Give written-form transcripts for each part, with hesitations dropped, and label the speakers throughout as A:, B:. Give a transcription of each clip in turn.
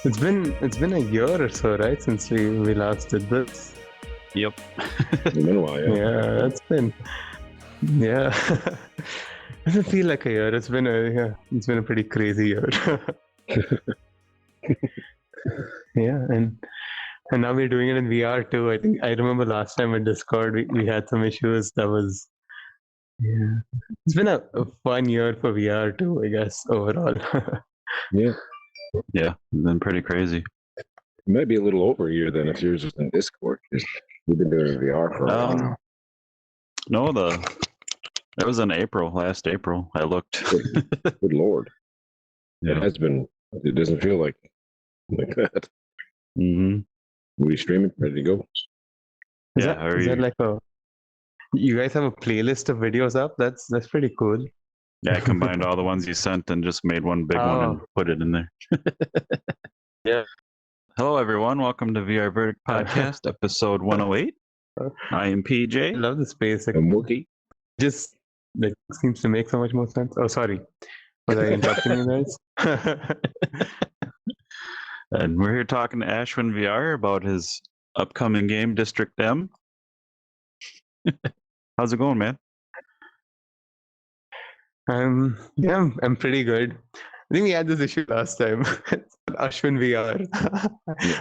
A: It's been a year or so, right, since we last did this.
B: Yep.
C: It's been a while, yeah.
A: Yeah, yeah. Doesn't feel like a year. It's been a pretty crazy year. Yeah, and now we're doing it in VR too. I think I remember last time in Discord we had some issues. Yeah. It's been a fun year for VR too, I guess, overall.
C: Yeah.
B: Yeah, it's been pretty crazy.
C: It might be a little over a year then if yours was in Discord. 'Cause we've been doing VR for a while.
B: No, it was in April, last April. I looked.
C: Good Lord.
B: Yeah.
C: It doesn't feel like that.
B: Mm-hmm.
C: We streaming, ready to go.
A: Is that like you guys have a playlist of videos up? That's pretty cool.
B: Yeah, I combined all the ones you sent and just made one big one and put it in there.
A: Yeah.
B: Hello, everyone. Welcome to VR Verdict Podcast, episode 108. I am PJ.
A: I love the space.
C: And Wookie.
A: Just like seems to make so much more sense. Oh, sorry. Was I interrupting you guys?
B: And we're here talking to Ashwin VR about his upcoming game, District M. How's it going, man?
A: Yeah, I'm pretty good. I think we had this issue last time. Ashwin VR.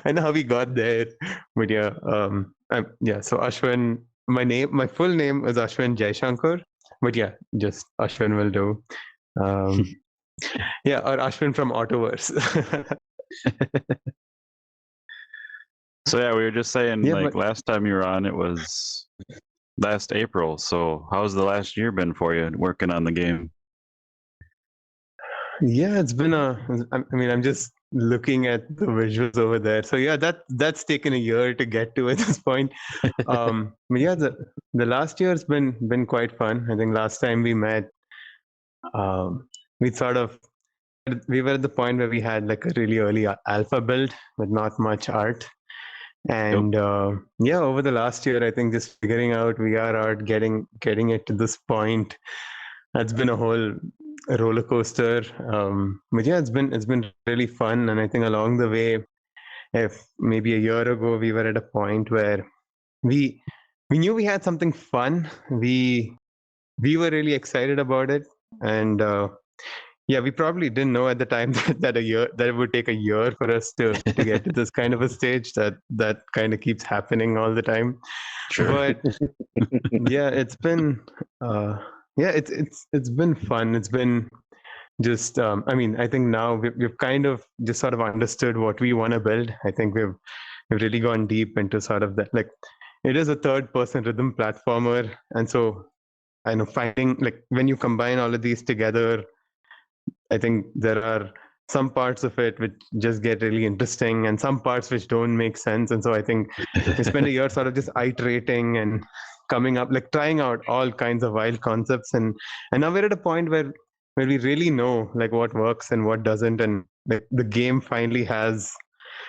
A: I know how we got there, but yeah, So Ashwin, my full name is Ashwin Jaishankar, but yeah, just Ashwin will do. Yeah, or Ashwin from Autoverse.
B: So yeah, we were just saying,
A: Yeah,
B: last time you were on, it was last April. So how's the last year been for you working on the game?
A: Yeah, it's been I'm just looking at the visuals over there. So yeah, that's taken a year to get to at this point. But yeah, the last year's been quite fun. I think last time we met, we were at the point where we had like a really early alpha build with not much art. And yeah, over the last year, I think just figuring out VR art, getting it to this point, that's been a whole roller coaster. But yeah, it's been really fun. And I think along the way, if maybe a year ago we were at a point where we knew we had something fun, we were really excited about it, and yeah, we probably didn't know at the time that it would take a year for us to get to this kind of a stage that kind of keeps happening all the time.
B: Sure.
A: But yeah, it's been it's been fun. It's been just I think now we've kind of just sort of understood what we want to build. I think we've really gone deep into sort of that. Like, it is a third person rhythm platformer, and so I know finding, like, when you combine all of these together, I think there are some parts of it which just get really interesting and some parts which don't make sense. And so I think we spend a year sort of just iterating and coming up, like trying out all kinds of wild concepts. And now we're at a point where we really know like what works and what doesn't. And the game finally has,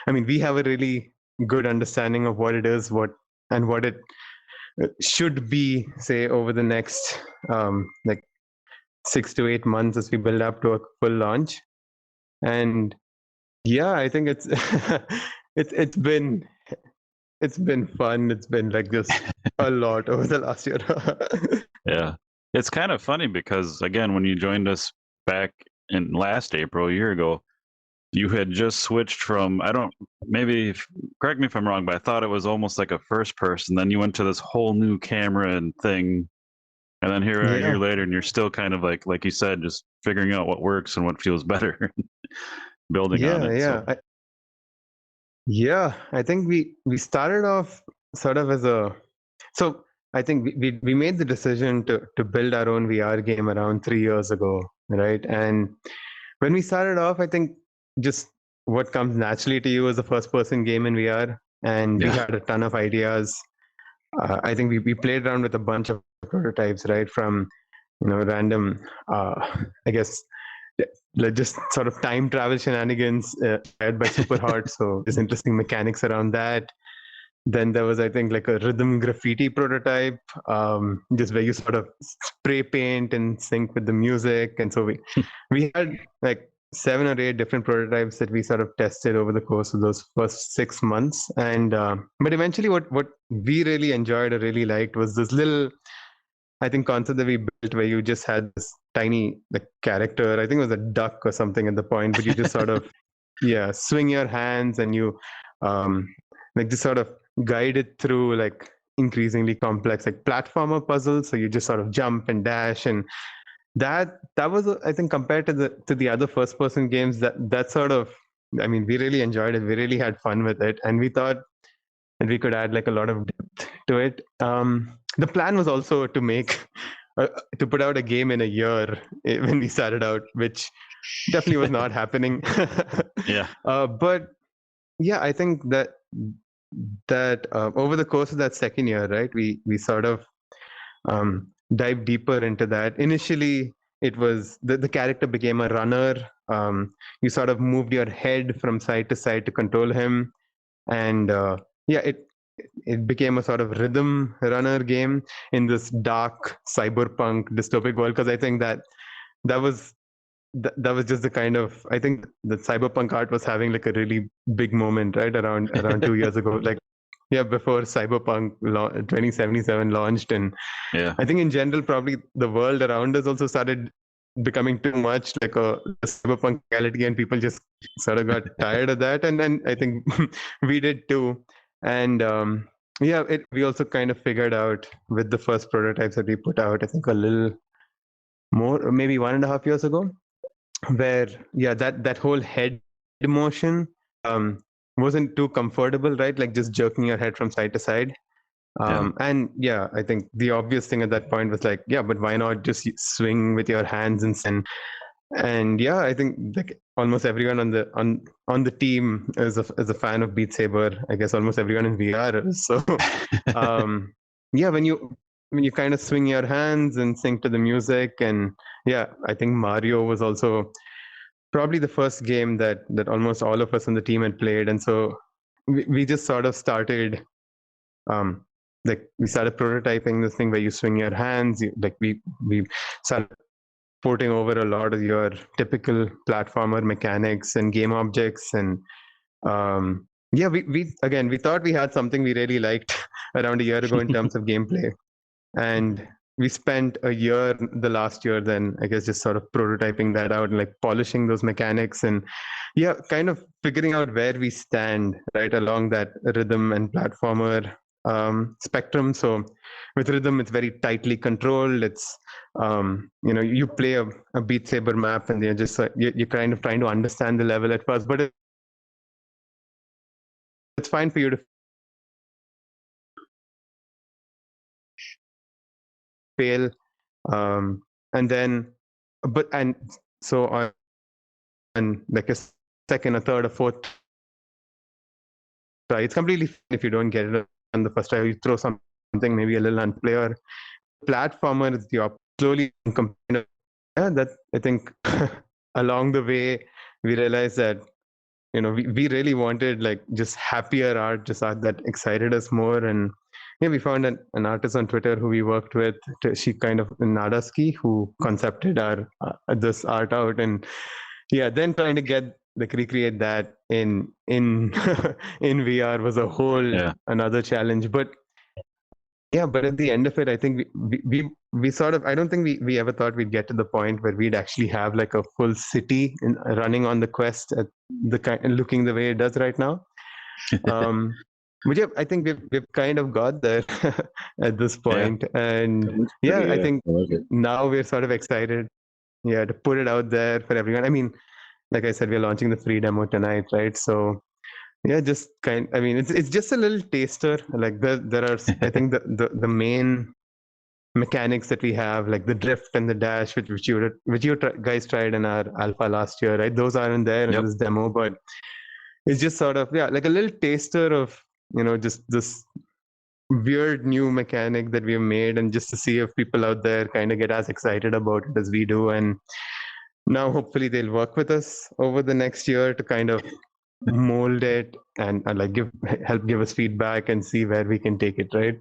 A: we have a really good understanding of what it is, what it should be, say, over the next like 6 to 8 months as we build up to a full launch. And yeah, I think it's it's been fun. It's been like this a lot over the last year.
B: Yeah, it's kind of funny because, again, when you joined us back in last April, a year ago, you had just switched from, correct me if I'm wrong, but I thought it was almost like a first person. Then you went to this whole new camera and thing. And then here a year later, and you're still kind of like you said, just figuring out what works and what feels better, building on it.
A: I think we started off sort of so I think we made the decision to build our own VR game around 3 years ago, right? And when we started off, I think just what comes naturally to you is a first-person game in VR, and we had a ton of ideas. I think we played around with a bunch of prototypes, right? From random, I guess, like just sort of time travel shenanigans led by Super Hot. So there's interesting mechanics around that. Then there was, I think, like a rhythm graffiti prototype, just where you sort of spray paint and sync with the music. And so we had like 7 or 8 different prototypes that we sort of tested over the course of those first 6 months. And but eventually, what we really enjoyed or really liked was this little, I think, concept that we built where you just had this tiny like character. I think it was a duck or something at the point, but you just sort of swing your hands and you um, like just sort of guide it through like increasingly complex like platformer puzzles. So you just sort of jump and dash, and that was I think compared to the other first person games, that sort of, I mean, we really enjoyed it. We really had fun with it, and we thought that we could add like a lot of depth to it. The plan was also to make to put out a game in a year when we started out, which definitely was not happening.
B: Yeah.
A: But yeah, I think that over the course of that second year, right, we sort of dive deeper into that. Initially, it was the character became a runner. You sort of moved your head from side to side to control him, and yeah, it became a sort of rhythm runner game in this dark cyberpunk dystopic world. Because I think that was that was just the kind of, I think the cyberpunk art was having like a really big moment right around 2 years ago, like before cyberpunk 2077 launched. And
B: Yeah.
A: I think in general probably the world around us also started becoming too much like a cyberpunk reality, and people just sort of got tired of that, and then I think we did too. And we also kind of figured out with the first prototypes that we put out, I think a little more, maybe 1.5 years ago, where that whole head motion wasn't too comfortable, right? Like just jerking your head from side to side. And I think the obvious thing at that point was like, but why not just swing with your hands and I think like almost everyone on the team is a fan of Beat Saber. I guess almost everyone in VR is. So when you kind of swing your hands and sync to the music, and I think Mario was also probably the first game that almost all of us on the team had played. And so we just sort of started like we started prototyping this thing where you swing your hands. We started porting over a lot of your typical platformer mechanics and game objects. And we thought we had something we really liked around a year ago in terms of gameplay. And we spent a year, the last year, then I guess just sort of prototyping that out and like polishing those mechanics, and kind of figuring out where we stand right along that rhythm and platformer spectrum. So with rhythm, it's very tightly controlled. It's you play a Beat Saber map, and you're just you're kind of trying to understand the level at first, but it's fine for you to fail, and then and so on like a second, a third, a fourth try, it's completely fine if you don't get it on the first try. You throw something maybe a little unplayer. Platformer is the slowly that I think along the way we realized that we really wanted like just happier art, just art that excited us more. And we found an artist on Twitter who we worked with. She kind of Nadaski, who concepted our this art out, and then trying to get like recreate that in in VR was a whole another challenge. But but at the end of it, I think we sort of, I don't think we ever thought we'd get to the point where we'd actually have like a full city running on the Quest at the kind, looking the way it does right now. But I think we've kind of got there at this point. And I think now we're sort of excited to put it out there for everyone. I mean, like I said, we're launching the free demo tonight, right? So just I mean, it's just a little taster. Like there are, I think the main mechanics that we have, like the drift and the dash, which you guys tried in our alpha last year, right? Those aren't there in this demo, but it's just sort of like a little taster of just this weird new mechanic that we've made, and just to see if people out there kind of get as excited about it as we do. And now hopefully they'll work with us over the next year to kind of mold it and like help give us feedback and see where we can take it, right?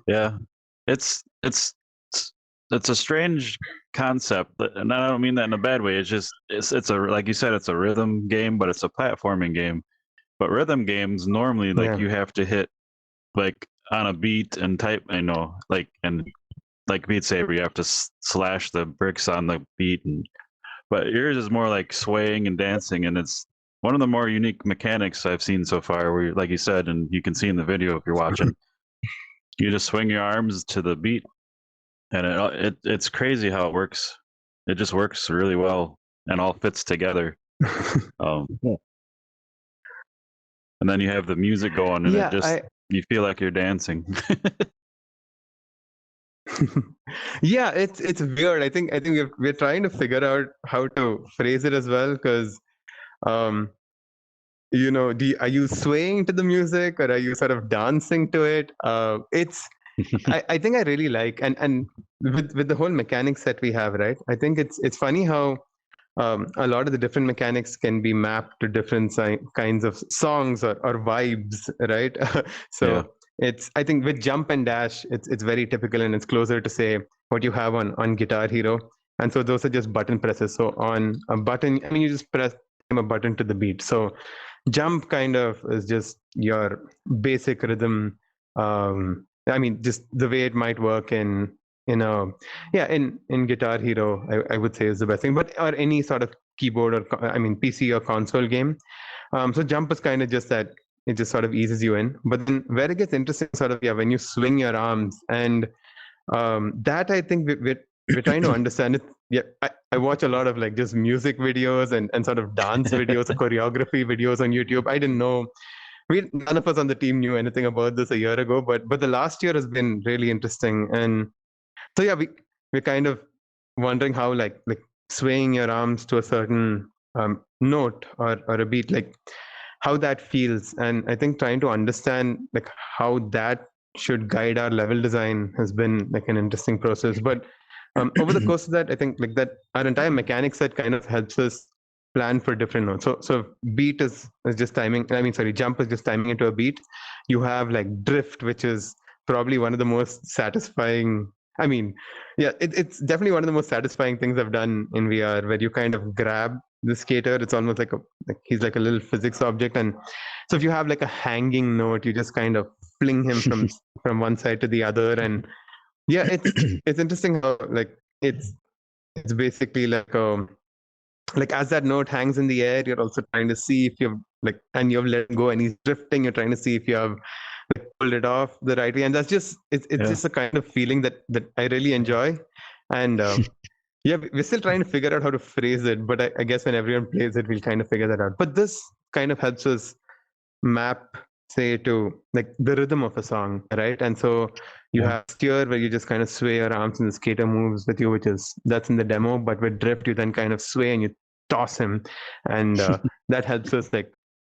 B: Yeah, it's it's it's it's a strange concept, and I don't mean that in a bad way. It's just it's a, like you said, it's a rhythm game, but it's a platforming game. But rhythm games normally, like,
A: Yeah.
B: you have to hit like on a beat and type, like Beat Saber, you have to slash the bricks on the beat, but yours is more like swaying and dancing, and it's one of the more unique mechanics I've seen so far. Where, like you said, and you can see in the video if you're watching, you just swing your arms to the beat, and it's crazy how it works. It just works really well and all fits together. Um, and then you have the music going, and it
A: Yeah,
B: just, you feel like you're dancing.
A: yeah, it's weird. I think we're trying to figure out how to phrase it as well, because um are you swaying to the music or are you sort of dancing to it? It's I think I really like, and with the whole mechanics that we have, right? I think it's funny how a lot of the different mechanics can be mapped to different kinds of songs or vibes, right? So
B: Yeah.
A: it's, I think with jump and dash, it's very typical, and it's closer to say what you have on Guitar Hero. And so those are just button presses. So on a button, I mean, you just press a button to the beat. So jump kind of is just your basic rhythm. I mean, just the way it might work in a yeah in Guitar Hero, I would say is the best thing, but or any sort of keyboard or I mean PC or console game. So jump is kind of just that, it just sort of eases you in. But then where it gets interesting, sort of, yeah, when you swing your arms, and that I think we're trying to understand it. Yeah, I watch a lot of like just music videos and sort of dance videos or choreography videos on YouTube. I didn't know, none of us on the team knew anything about this a year ago, but the last year has been really interesting. And so yeah, we're kind of wondering how like swaying your arms to a certain note or a beat, like how that feels. And I think trying to understand like how that should guide our level design has been like an interesting process. But over the course of that, I think like that our entire mechanic set kind of helps us plan for different notes. So beat is just timing. I mean, sorry, jump is just timing into a beat. You have like drift, which is probably one of the most satisfying. I mean, yeah, it's definitely one of the most satisfying things I've done in VR, where you kind of grab the skater. It's almost like he's like a little physics object, and so if you have like a hanging note, you just kind of fling him from one side to the other. And yeah, it's interesting how like it's basically like as that note hangs in the air, you're also trying to see if you've like, and you've let go and he's drifting, you're trying to see if you have like pulled it off the right way. And that's just it's
B: Yeah.
A: just a kind of feeling that I really enjoy. And yeah, we're still trying to figure out how to phrase it, but I guess when everyone plays it, we'll kind of figure that out. But this kind of helps us map, say, to like the rhythm of a song, right? And so you
B: Yeah.
A: have steer, where you just kind of sway your arms and the skater moves with you, which is that's in the demo. But with drift, you then kind of sway and you toss him, and that helps us like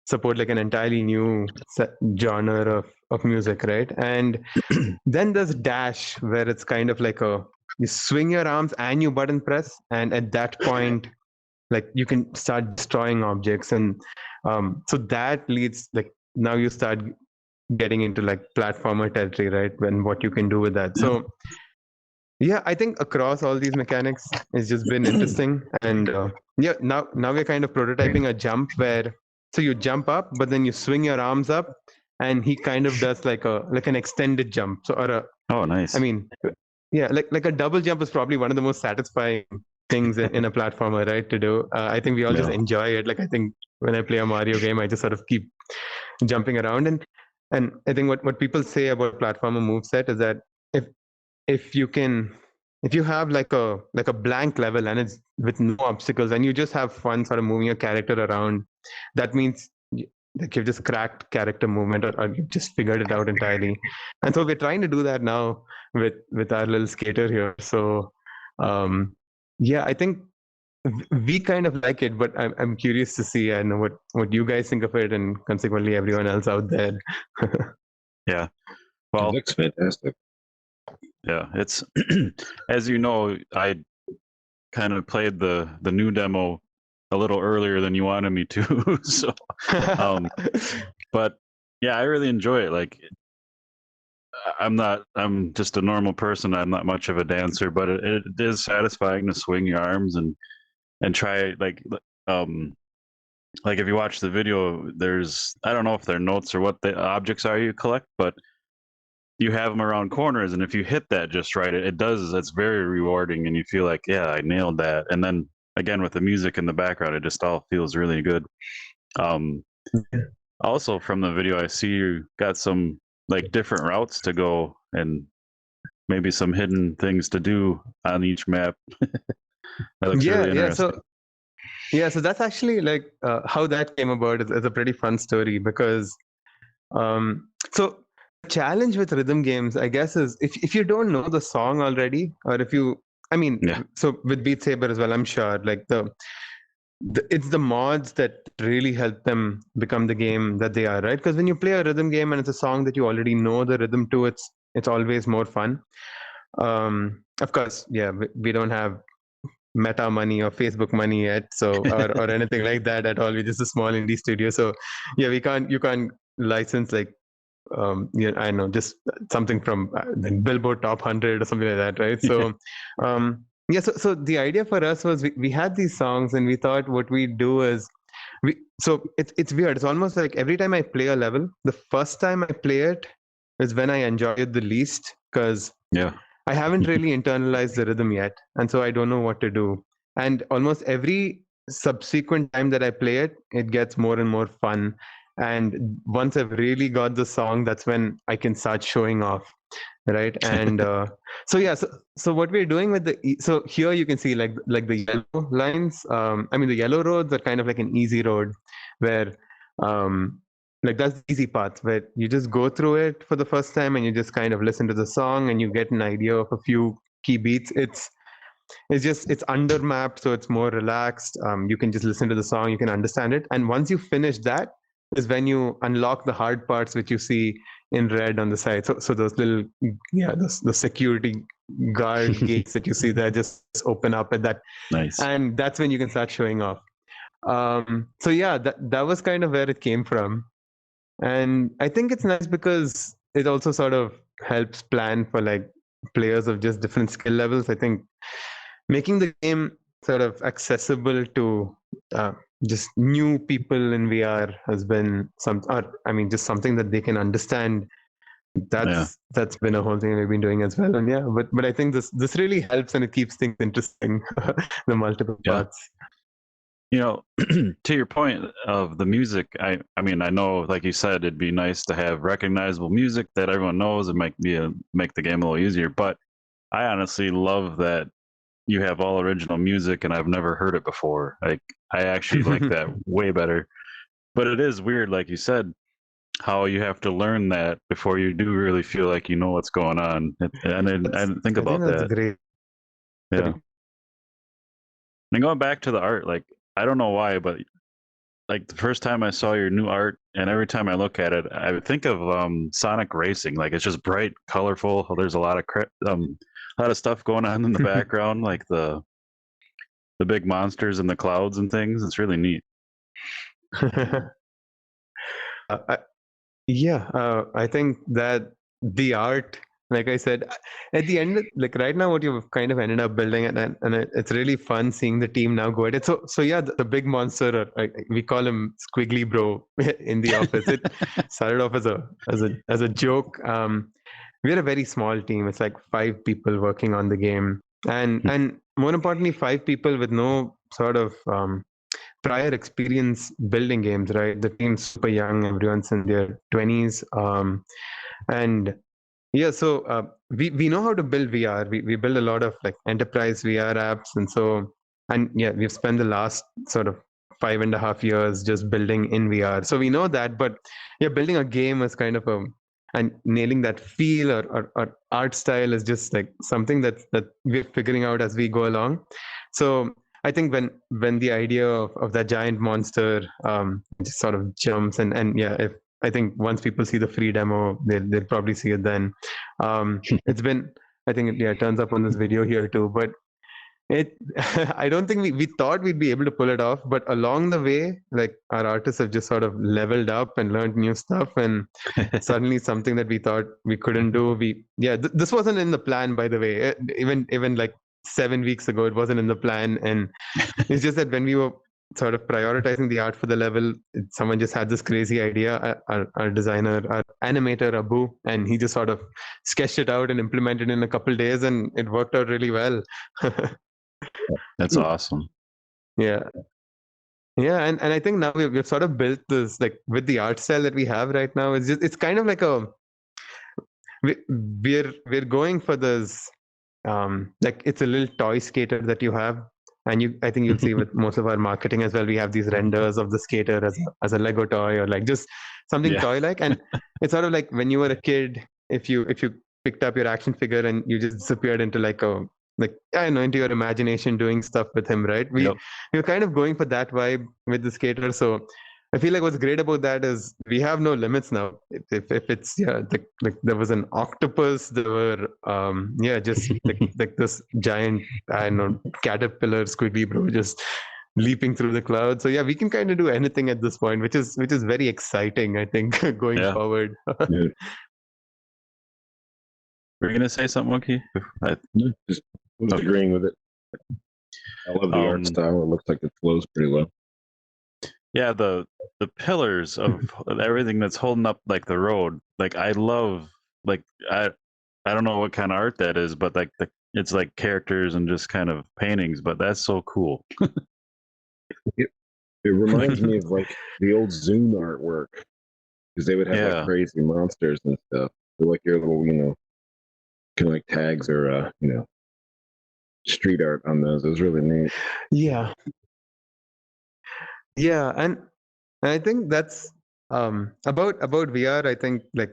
A: support like an entirely new genre of music, right? And then there's dash, where it's kind of like a, you swing your arms and you button press, and at that point like you can start destroying objects. And so that leads like, now you start getting into like platformer territory, right? When what you can do with that. So yeah, I think across all these mechanics, it's just been interesting. And yeah, now we're kind of prototyping a jump where, so you jump up but then you swing your arms up, and he kind of does like an extended jump. So or a,
B: Oh, nice.
A: I mean, yeah, like a double jump is probably one of the most satisfying things in a platformer, right? To do. I think we all just
B: Yeah.
A: enjoy it. Like I think when I play a Mario game, I just sort of keep jumping around. And I think what people say about platformer moveset is that if if you can, if you have like a blank level and it's with no obstacles and you just have fun sort of moving your character around, that means like you've just cracked character movement, or you've just figured it out entirely. And so we're trying to do that now with our little skater here. So yeah, I think we kind of like it, but I'm curious to see, I know what you guys think of it, and consequently everyone else out there.
B: Yeah.
C: It
B: Well,
C: looks fantastic.
B: yeah, it's as you know, kind of played the new demo a little earlier than you wanted me to. So, um, but yeah, I really enjoy it. Like, I'm just a normal person. I'm not much of a dancer, but it is satisfying to swing your arms and try um like if you watch the video, there's, I don't know if they're notes or what the objects are you collect, but you have them around corners, and if you hit that just right, it does. It's very rewarding, and you feel like, yeah, I nailed that. And then again with the music in the background, it just all feels really good. Um, Also from the video, I see you got some like different routes to go and maybe some hidden things to do on each map. That looks
A: Yeah,
B: really interesting.
A: so that's actually like how that came about is a pretty fun story because so the challenge with rhythm games, I guess, is if you don't know the song already, or if you, I mean,
B: Yeah.
A: so with Beat Saber as well, I'm sure like it's the mods that really help them become the game that they are, right? Because when you play a rhythm game and it's a song that you already know the rhythm to, it's always more fun. Of course, yeah, we don't have Meta money or Facebook money yet, so or anything like that at all. We're just a small indie studio, so yeah, you can't license like yeah, I know, just something from the Billboard Top 100 or something like that, right? So yeah, so the idea for us was we had these songs and we thought what we do is so it's weird. It's almost like every time I play a level, the first time I play it is when I enjoy it the least because
B: Yeah.
A: I haven't really internalized the rhythm yet, and so I don't know what to do. And almost every subsequent time that I play it, it gets more and more fun. And once I've really got the song, that's when I can start showing off, right? And so yeah, so what we're doing with so here you can see like the yellow lines. I mean the yellow roads are kind of like an easy road, where like that's the easy path where you just go through it for the first time and you just kind of listen to the song and you get an idea of a few key beats. It's under mapped, so it's more relaxed. You can just listen to the song, you can understand it, and once you finish that is when you unlock the hard parts, which you see in red on the side. So those little, yeah, the security guard gates that you see there just open up at that,
B: Nice.
A: and that's when you can start showing off. So yeah, that was kind of where it came from. And I think it's nice because it also sort of helps plan for like players of just different skill levels. I think making the game sort of accessible to just new people in VR has been or I mean, just something that they can understand. That's been a whole thing we've been doing as well. And yeah, but I think this really helps and it keeps things interesting. The multiple parts.
B: You know, to your point of the music, I mean, I know, like you said, it'd be nice to have recognizable music that everyone knows and make the game a little easier. But I honestly love that you have all original music and I've never heard it before. Like, I actually like that way better. But it is weird, like you said, how you have to learn that before you do really feel like you know what's going on. And I didn't think about
A: that's
B: that.
A: great.
B: Yeah. And going back to the art, like, I don't know why, but like the first time I saw your new art, and every time I look at it, I would think of Sonic Racing. Like, it's just bright, colorful. There's a lot of stuff going on in the background, like the big monsters and the clouds and things. It's really neat.
A: I think that the art, like I said, at the end, like right now, what you've kind of ended up building, and it's really fun seeing the team now go at it. So yeah, the big monster, we call him Squiggly Bro in the office. It started off as a joke. We're a very small team. It's like 5 people working on the game, and more importantly, 5 people with no sort of prior experience building games, right? The team's super young, everyone's in their 20s. And yeah, so we know how to build VR. We build a lot of like enterprise VR apps. And so, and yeah, we've spent the last sort of 5.5 years just building in VR. So we know that, but yeah, building a game is kind of and nailing that feel or art style is just like something that we're figuring out as we go along. So I think when the idea of that giant monster just sort of jumps and yeah, if I think once people see the free demo, they'll probably see it then. It's been, I think, yeah, it turns up on this video here too. But it I don't think we thought we'd be able to pull it off, but along the way, like our artists have just sort of leveled up and learned new stuff, and suddenly something that we thought we couldn't do, this wasn't in the plan, by the way. Even like 7 weeks ago, it wasn't in the plan, and it's just that when we were sort of prioritizing the art for the level, someone just had this crazy idea. Our designer, our animator Abu, and he just sort of sketched it out and implemented it in a couple days, and it worked out really well.
B: That's awesome.
A: Yeah. Yeah, and I think now we've sort of built this, like with the art style that we have right now. It's kind of like we're going for this, like it's a little toy skater that you have, and I think you'll see with most of our marketing as well. We have these renders of the skater as a Lego toy, or like just something
B: Yeah.
A: toy like, and it's sort of like when you were a kid, if you picked up your action figure and you just disappeared into like I don't know, into your imagination doing stuff with him, right?
B: Yep.
A: We're kind of going for that vibe with the skater. So I feel like what's great about that is we have no limits now. If it's like there was an octopus, there were just like this giant, I don't know, caterpillar squiggly bro just leaping through the clouds. So yeah, we can kind of do anything at this point, which is very exciting, I think, going
B: Yeah.
A: forward.
C: Yeah.
B: Were you gonna say something, Wookie?
C: Just was agreeing with it. I love the art style. It looks like it flows pretty well.
B: Yeah, the pillars of everything that's holding up like the road. Like I love, like I don't know what kind of art that is, but like it's like characters and just kind of paintings, but that's so cool.
C: It reminds me of like the old Zune artwork, because they would have like crazy monsters and stuff. They're like your little, kind of like tags or street art on those. It was really neat.
A: Yeah. Yeah, and I think that's about VR. I think like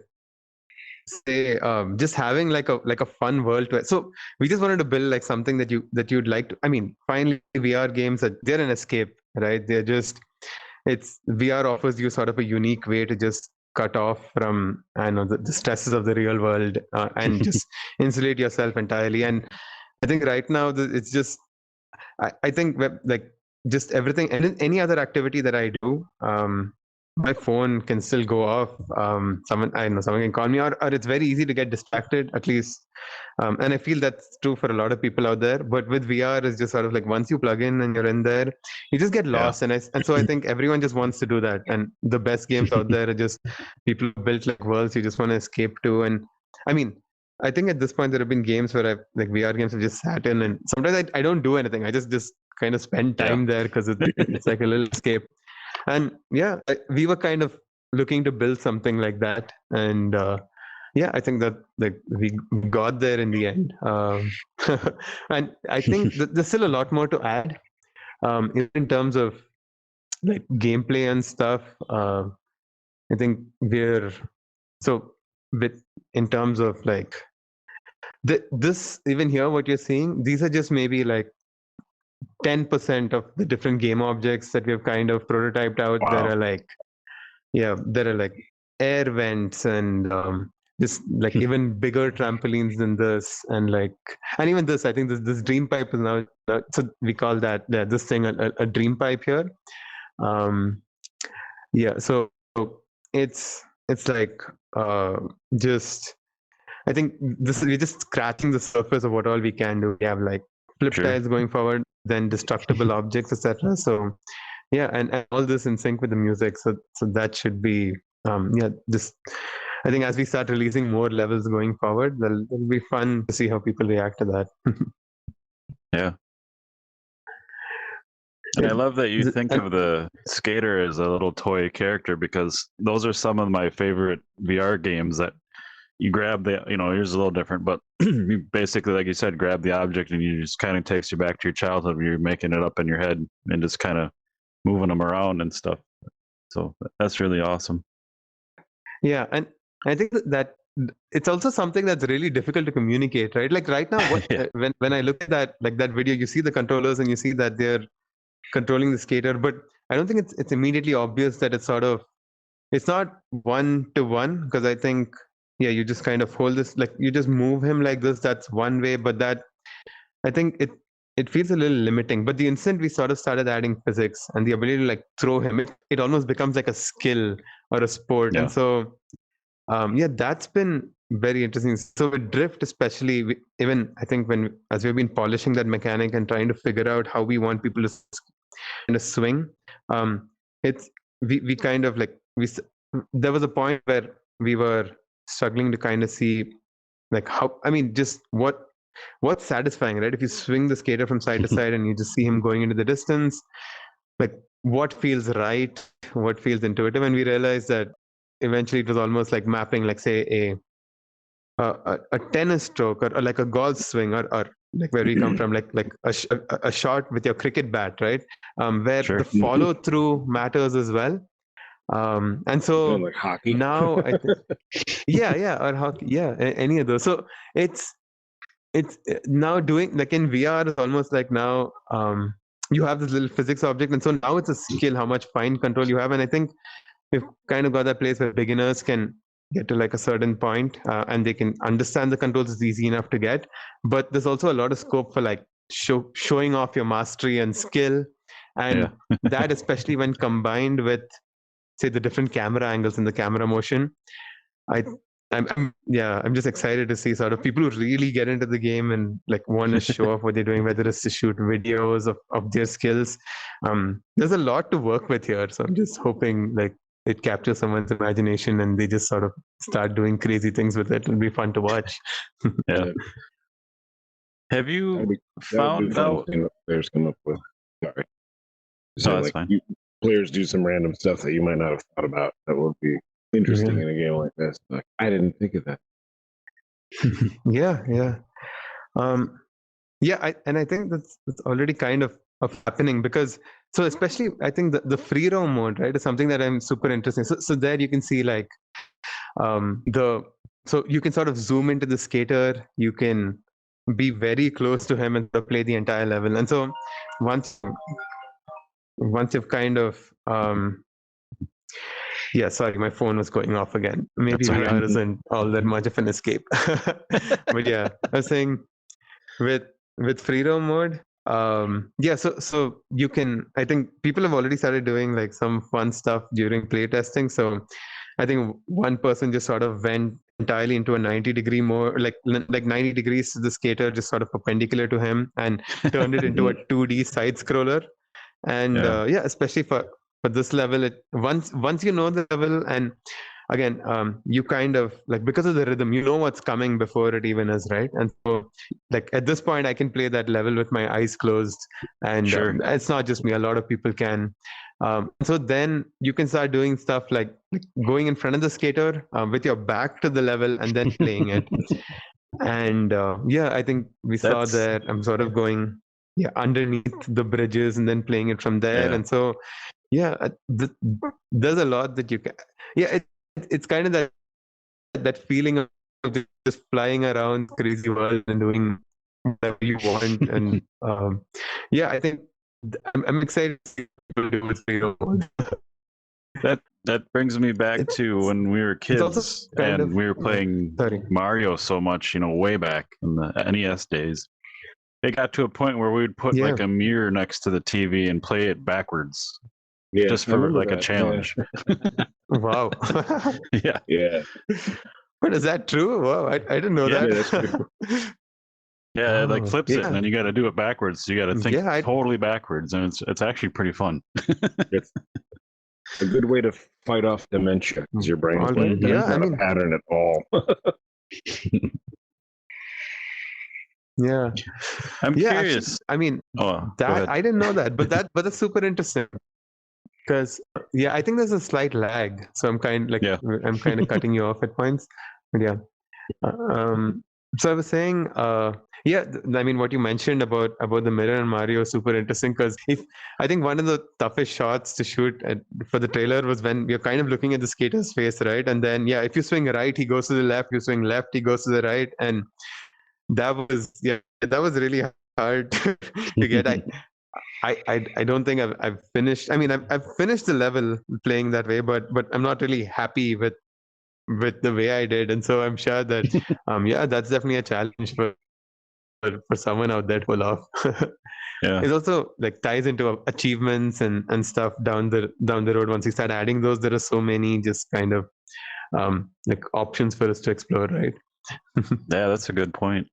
A: say just having like a fun world to it. So we just wanted to build like something that you'd like to. I mean, finally VR games they're an escape, right? They're just VR offers you sort of a unique way to just cut off from the stresses of the real world and just insulate yourself entirely. And I think right now it's just I think like just everything and any other activity that I do, my phone can still go off. Someone can call me, or it's very easy to get distracted, at least. And I feel that's true for a lot of people out there. But with VR, it's just sort of like once you plug in and you're in there, you just get lost. And so I think everyone just wants to do that. And the best games out there are just people who built like worlds you just want to escape to. And I mean, I think at this point there have been games where I've like VR games have just sat in, and sometimes I don't do anything. I just kind of spend time there because it's like a little escape. And yeah, we were kind of looking to build something like that, and I think that like we got there in the end. And I think there's still a lot more to add in terms of like gameplay and stuff. I think we're so with in terms of like this even here what you're seeing, these are just maybe like 10% of the different game objects that we've kind of prototyped out.
B: Wow.
A: There are like air vents and just like even bigger trampolines than this, and even this, I think this dream pipe is now so we call that this thing a dream pipe here. So it's like just I think we're just scratching the surface of what all we can do. We have like flip tiles going forward, then destructible objects, etc. So yeah, and all this in sync with the music. So that should be just I think as we start releasing more levels going forward, it'll be fun to see how people react to that.
B: Yeah. And I love that you think of the skater as a little toy character, because those are some of my favorite VR games that you grab yours is a little different, but you basically, like you said, grab the object and you just kind of takes you back to your childhood where you're making it up in your head and just kind of moving them around and stuff. So that's really awesome. Yeah.
A: And I think that it's also something that's really difficult to communicate, right? Like right now, when I look at that video, you see the controllers and you see that they're controlling the skater, but I don't think it's immediately obvious that it's not one-to-one, because I think you just kind of hold this, like you just move him like this, that's one way, but that I think it feels a little limiting. But the instant we sort of started adding physics and the ability to like throw him, it almost becomes like a skill or a sport.
B: Yeah.
A: And so that's been very interesting. So with drift, especially, even I think as we've been polishing that mechanic and trying to figure out how we want people to swing, it's we kind of like there was a point where we were struggling to kind of see like how, I mean, just what's satisfying, right? If you swing the skater from side to side and you just see him going into the distance, like what feels right, what feels intuitive, and we realized that eventually it was almost like mapping, like say a tennis stroke or like a golf swing or like where we come from, like a shot with your cricket bat, right? Where
B: Sure.
A: the follow through matters as well. And so
C: like hockey
A: now I think, or hockey, any of those. So it's now doing like in VR is almost like now you have this little physics object, and so now it's a skill how much fine control you have. And I think we've kind of got that place where beginners can get to like a certain point and they can understand the controls is easy enough to get, but there's also a lot of scope for like showing off your mastery and skill, and that especially when combined with say the different camera angles and the camera motion. I'm just excited to see sort of people who really get into the game and like want to show off what they're doing, whether it's to shoot videos of their skills. There's a lot to work with here, so I'm just hoping like it captures someone's imagination and they just sort of start doing crazy things with it. It'll be fun to watch.
B: Yeah. Have you found out?
C: Players come up with. Sorry.
B: So that's fine.
C: Players do some random stuff that you might not have thought about that would be interesting in a game like this. Like, I didn't think of that.
A: I think that's already kind of happening, because so especially I think the free roam mode, right, is something that I'm super interested in. So there you can see like so you can sort of zoom into the skater, you can be very close to him and play the entire level. And so once you've kind of sorry, my phone was going off again. Maybe VR isn't all that much of an escape. But yeah, I was saying with free roam mode, so you can, I think people have already started doing like some fun stuff during play testing. So I think one person just sort of went entirely into a 90-degree mode, like 90 degrees to the skater, just sort of perpendicular to him, and turned it into a 2D side scroller. And especially for this level, once you know the level, and again, you kind of like, because of the rhythm, you know what's coming before it even is, right? And so like at this point I can play that level with my eyes closed, and it's not just me, a lot of people can. So then you can start doing stuff like going in front of the skater with your back to the level and then playing it. And I think we saw that I'm sort of going underneath the bridges and then playing it from there. And so there's a lot that you can it's kind of that feeling of just flying around crazy world and doing whatever you want. And I think I'm excited to see people do it.
B: That brings me back to when we were kids and we were playing Mario so much, way back in the NES days. It got to a point where we would put like a mirror next to the TV and play it backwards. Just for like a challenge.
A: Wow.
C: Yeah.
A: But is that true? Wow, I didn't know that.
C: That's true.
B: Yeah, it like flips it, and then you got to do it backwards. So you got to think totally backwards, and it's actually pretty fun.
C: It's a good way to fight off dementia, because your brain is not a pattern at all.
A: Yeah,
B: I'm curious.
A: Actually, I mean, that I didn't know that, but that's super interesting. Because I think there's a slight lag, so I'm kind of cutting you off at points. But so I was saying, I mean, what you mentioned about the mirror and Mario is super interesting, because I think one of the toughest shots to shoot for the trailer was when you're kind of looking at the skater's face, right? And then if you swing right, he goes to the left. You swing left, he goes to the right, and that was really hard to get. I don't think I've finished. I mean, I've finished the level playing that way, but I'm not really happy with the way I did, and so I'm sure that that's definitely a challenge for for someone out there to pull off.
B: Yeah.
A: It also like ties into achievements and stuff down the road. Once you start adding those, there are so many just kind of like options for us to explore, right?
B: Yeah, that's a good point.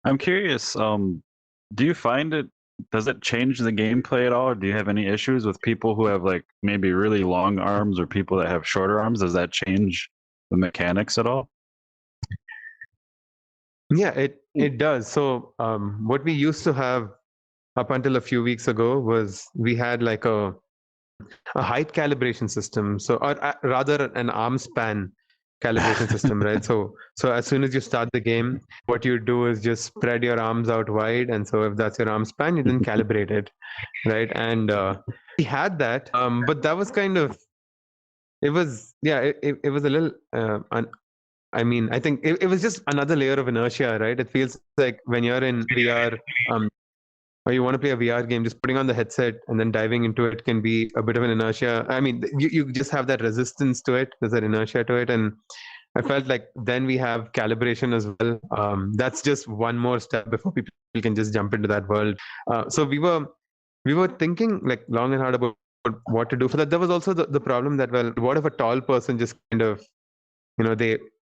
B: I'm curious, do you find does it change the gameplay at all? Or do you have any issues with people who have like maybe really long arms or people that have shorter arms? Does that change the mechanics at all?
A: Yeah, it does. So what we used to have up until a few weeks ago was we had like a height calibration system. So or rather an arm span calibration system, right? So as soon as you start the game, what you do is just spread your arms out wide, and so if that's your arm span, you then calibrate it, right? And we had that, but that was kind of it was yeah it was a little I mean, I think it was just another layer of inertia, right? It feels like when you're in VR, or you want to play a VR game, just putting on the headset and then diving into it can be a bit of an inertia. I mean, you just have that resistance to it. There's that inertia to it. And I felt like then we have calibration as well. That's just one more step before people can just jump into that world. So we were thinking like long and hard about what to do for that. There was also the problem that, well, what if a tall person just kind of,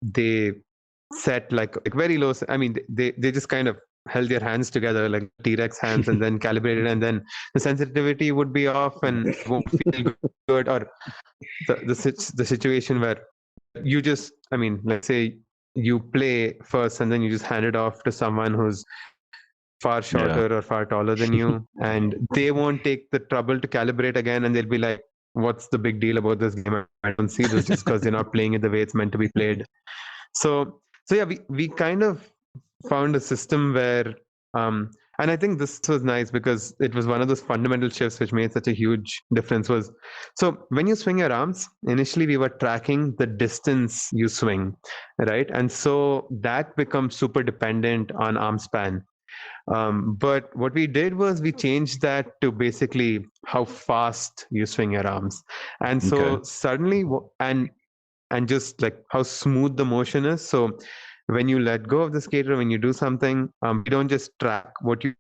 A: they set like very low. I mean, they just kind of held their hands together like T-Rex hands and then calibrated, and then the sensitivity would be off and it won't feel good. Or the situation where you just, I mean, let's say you play first and then you just hand it off to someone who's far shorter or far taller than you, and they won't take the trouble to calibrate again, and they'll be like, what's the big deal about this game? I don't see this just because they're not playing it the way it's meant to be played. So yeah, we kind of found a system where and I think this was nice because it was one of those fundamental shifts which made such a huge difference. Was so when you swing your arms, initially we were tracking the distance you swing, right? And so that becomes super dependent on arm span. But what we did was we changed that to basically how fast you swing your arms. And so suddenly, and just like how smooth the motion is. So when you let go of the skater, when you do something, we don't just track what you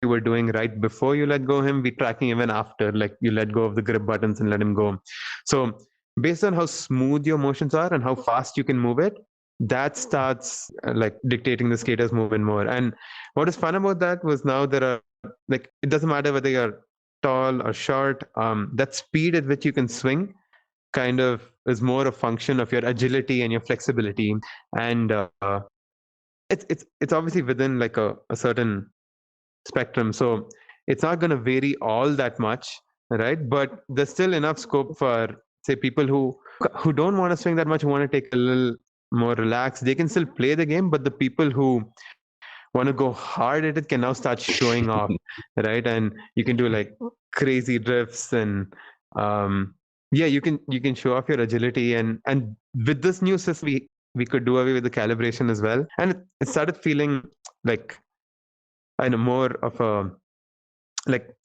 A: were doing right before you let go of him, we're tracking even after, like you let go of the grip buttons and let him go. So based on how smooth your motions are and how fast you can move it, that starts like dictating the skater's movement more. And what is fun about that was now there are, like, it doesn't matter whether you're tall or short, that speed at which you can swing kind of is more a function of your agility and your flexibility. And it's obviously within like a certain spectrum, so it's not going to vary all that much, right? But there's still enough scope for, say, people who don't want to swing that much, who want to take a little more relaxed, they can still play the game. But the people who want to go hard at it can now start showing off, right? And you can do like crazy drifts, and yeah, you can show off your agility. And with this new system, we could do away with the calibration as well, and it started feeling like, I know, more of a like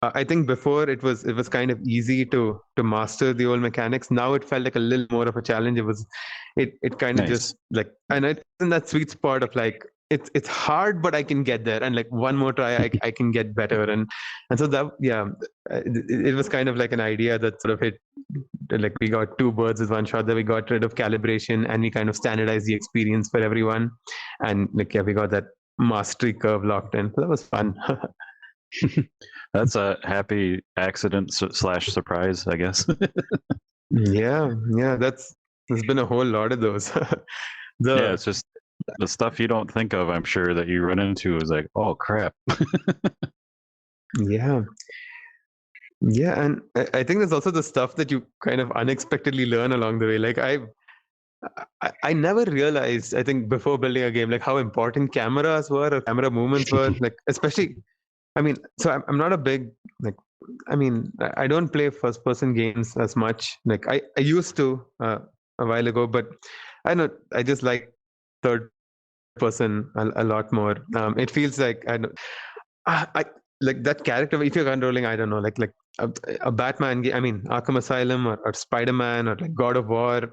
A: I think before it was kind of easy to master the old mechanics. Now it felt like a little more of a challenge. It kind of just like, and it's in that sweet spot of like, it's hard, but I can get there, and like one more try I can get better. And so that, yeah, it was kind of like an idea that sort of hit, like we got two birds with one shot, that we got rid of calibration and we kind of standardized the experience for everyone. And like, yeah, we got that mastery curve locked in. So that was fun.
B: That's a happy accident slash surprise, I guess.
A: yeah, there's been a whole lot of those.
B: Yeah, it's just the stuff you don't think of, I'm sure, that you run into is like, oh crap.
A: Yeah, and I think there's also the stuff that you kind of unexpectedly learn along the way. Like I never realized, I think, before building a game, like how important cameras were, or camera movements were. Like, especially, I mean, so I'm not a big, like, I mean, I don't play first person games as much. Like I used to a while ago, but I don't, I just like third person a lot more. It feels like I like that character. If you're controlling, I don't know, like a Batman game. I mean, Arkham Asylum, or Spider-Man, or like God of War.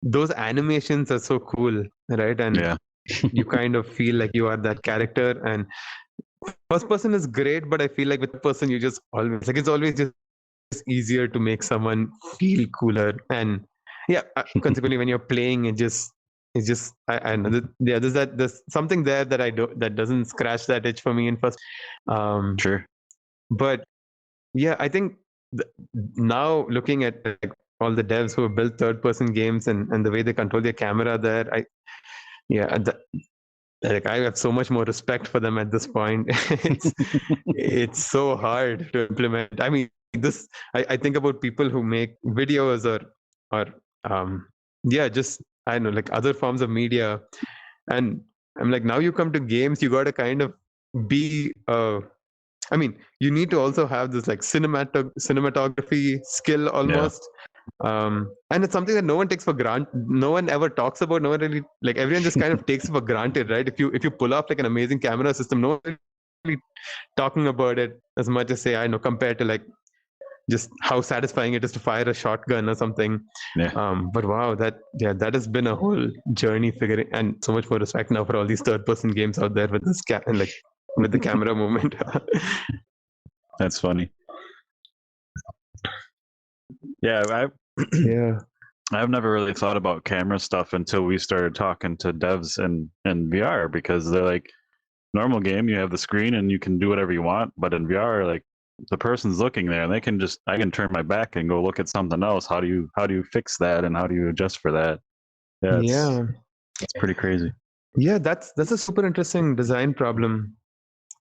A: Those animations are so cool, right? And
B: yeah,
A: you kind of feel like you are that character. And first person is great, but I feel like with the person you just always like it's always just easier to make someone feel cooler. And yeah, consequently when you're playing, it's just I know that, yeah, there's something there that I don't that doesn't scratch that itch for me in first.
B: Sure.
A: But yeah, I think now looking at like all the devs who have built third person games and the way they control their camera there, like I have so much more respect for them at this point. It's so hard to implement. I mean, this I think about people who make videos or just I don't know, like other forms of media, and I'm like, now you come to games, you got to kind of be I mean, you need to also have this like cinematography skill almost. And it's something that no one takes for granted. No one ever talks about. No one really like everyone just kind of takes it for granted, right? If you pull off like an amazing camera system, no one really talking about it as much as say I know compared to like just how satisfying it is to fire a shotgun or something. But wow, that has been a whole journey figuring, and so much more respect now for all these third person games out there with this and like with the camera movement.
B: That's funny. Yeah, I've never really thought about camera stuff until we started talking to devs in VR, because they're like, normal game, you have the screen and you can do whatever you want, but in VR, like the person's looking there and I can turn my back and go look at something else. How do you fix that, and how do you adjust for that? It's pretty crazy.
A: Yeah, that's a super interesting design problem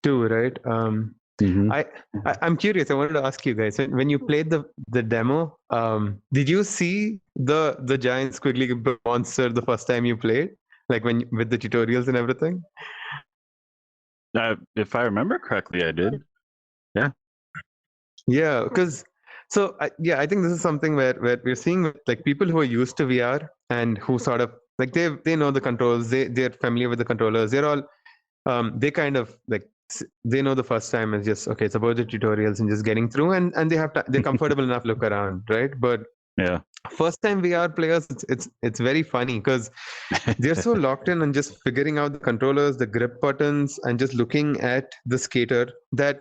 A: too, right? I'm curious. I wanted to ask you guys, when you played the demo, did you see the giant squiggly monster the first time you played, like with the tutorials and everything?
B: If I remember correctly, I did.
A: Yeah, because I think this is something where we're seeing like people who are used to VR and who sort of like they know the controls, they're familiar with the controllers. They're all they kind of like they know the first time is just okay. It's about the tutorials and just getting through, and they're comfortable enough to look around, right? But first time VR players, it's very funny because they're so locked in on just figuring out the controllers, the grip buttons, and just looking at the skater that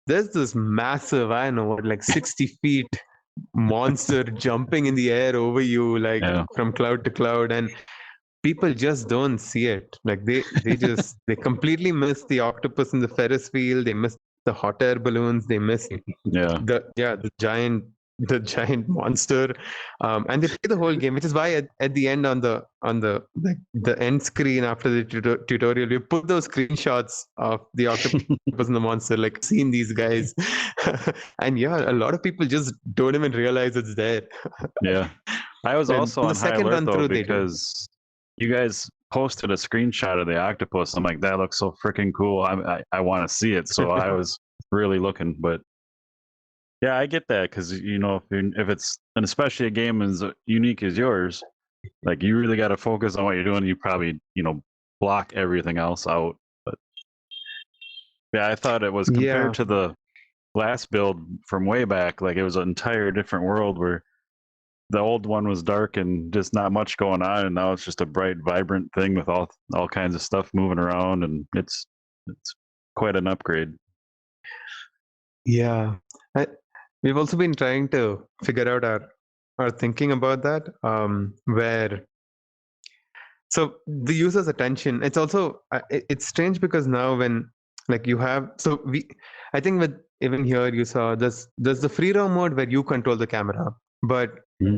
A: there's this massive, I don't know what, like 60 feet monster jumping in the air over you, like from cloud to cloud, and people just don't see it. Like they completely miss the octopus in the Ferris wheel. They miss the hot air balloons. They miss the giant monster, and they play the whole game, which is why at the end on the end screen after the tutorial we put those screenshots of the octopus and the monster, like seeing these guys. And a lot of people just don't even realize it's there.
B: I was also on high alert though, because you guys posted a screenshot of the octopus. I'm like, that looks so freaking cool. I want to see it. So I was really looking, but yeah, I get that, because if it's, and especially a game as unique as yours, like you really got to focus on what you're doing. You probably block everything else out. But yeah, I thought it was compared to the last build from way back, like it was an entire different world where the old one was dark and just not much going on, and now it's just a bright, vibrant thing with all kinds of stuff moving around, and it's quite an upgrade.
A: Yeah, we've also been trying to figure out our thinking about that, where so the user's attention. It's also it's strange because now when like you have I think with even here you saw there's the free roam mode where you control the camera, but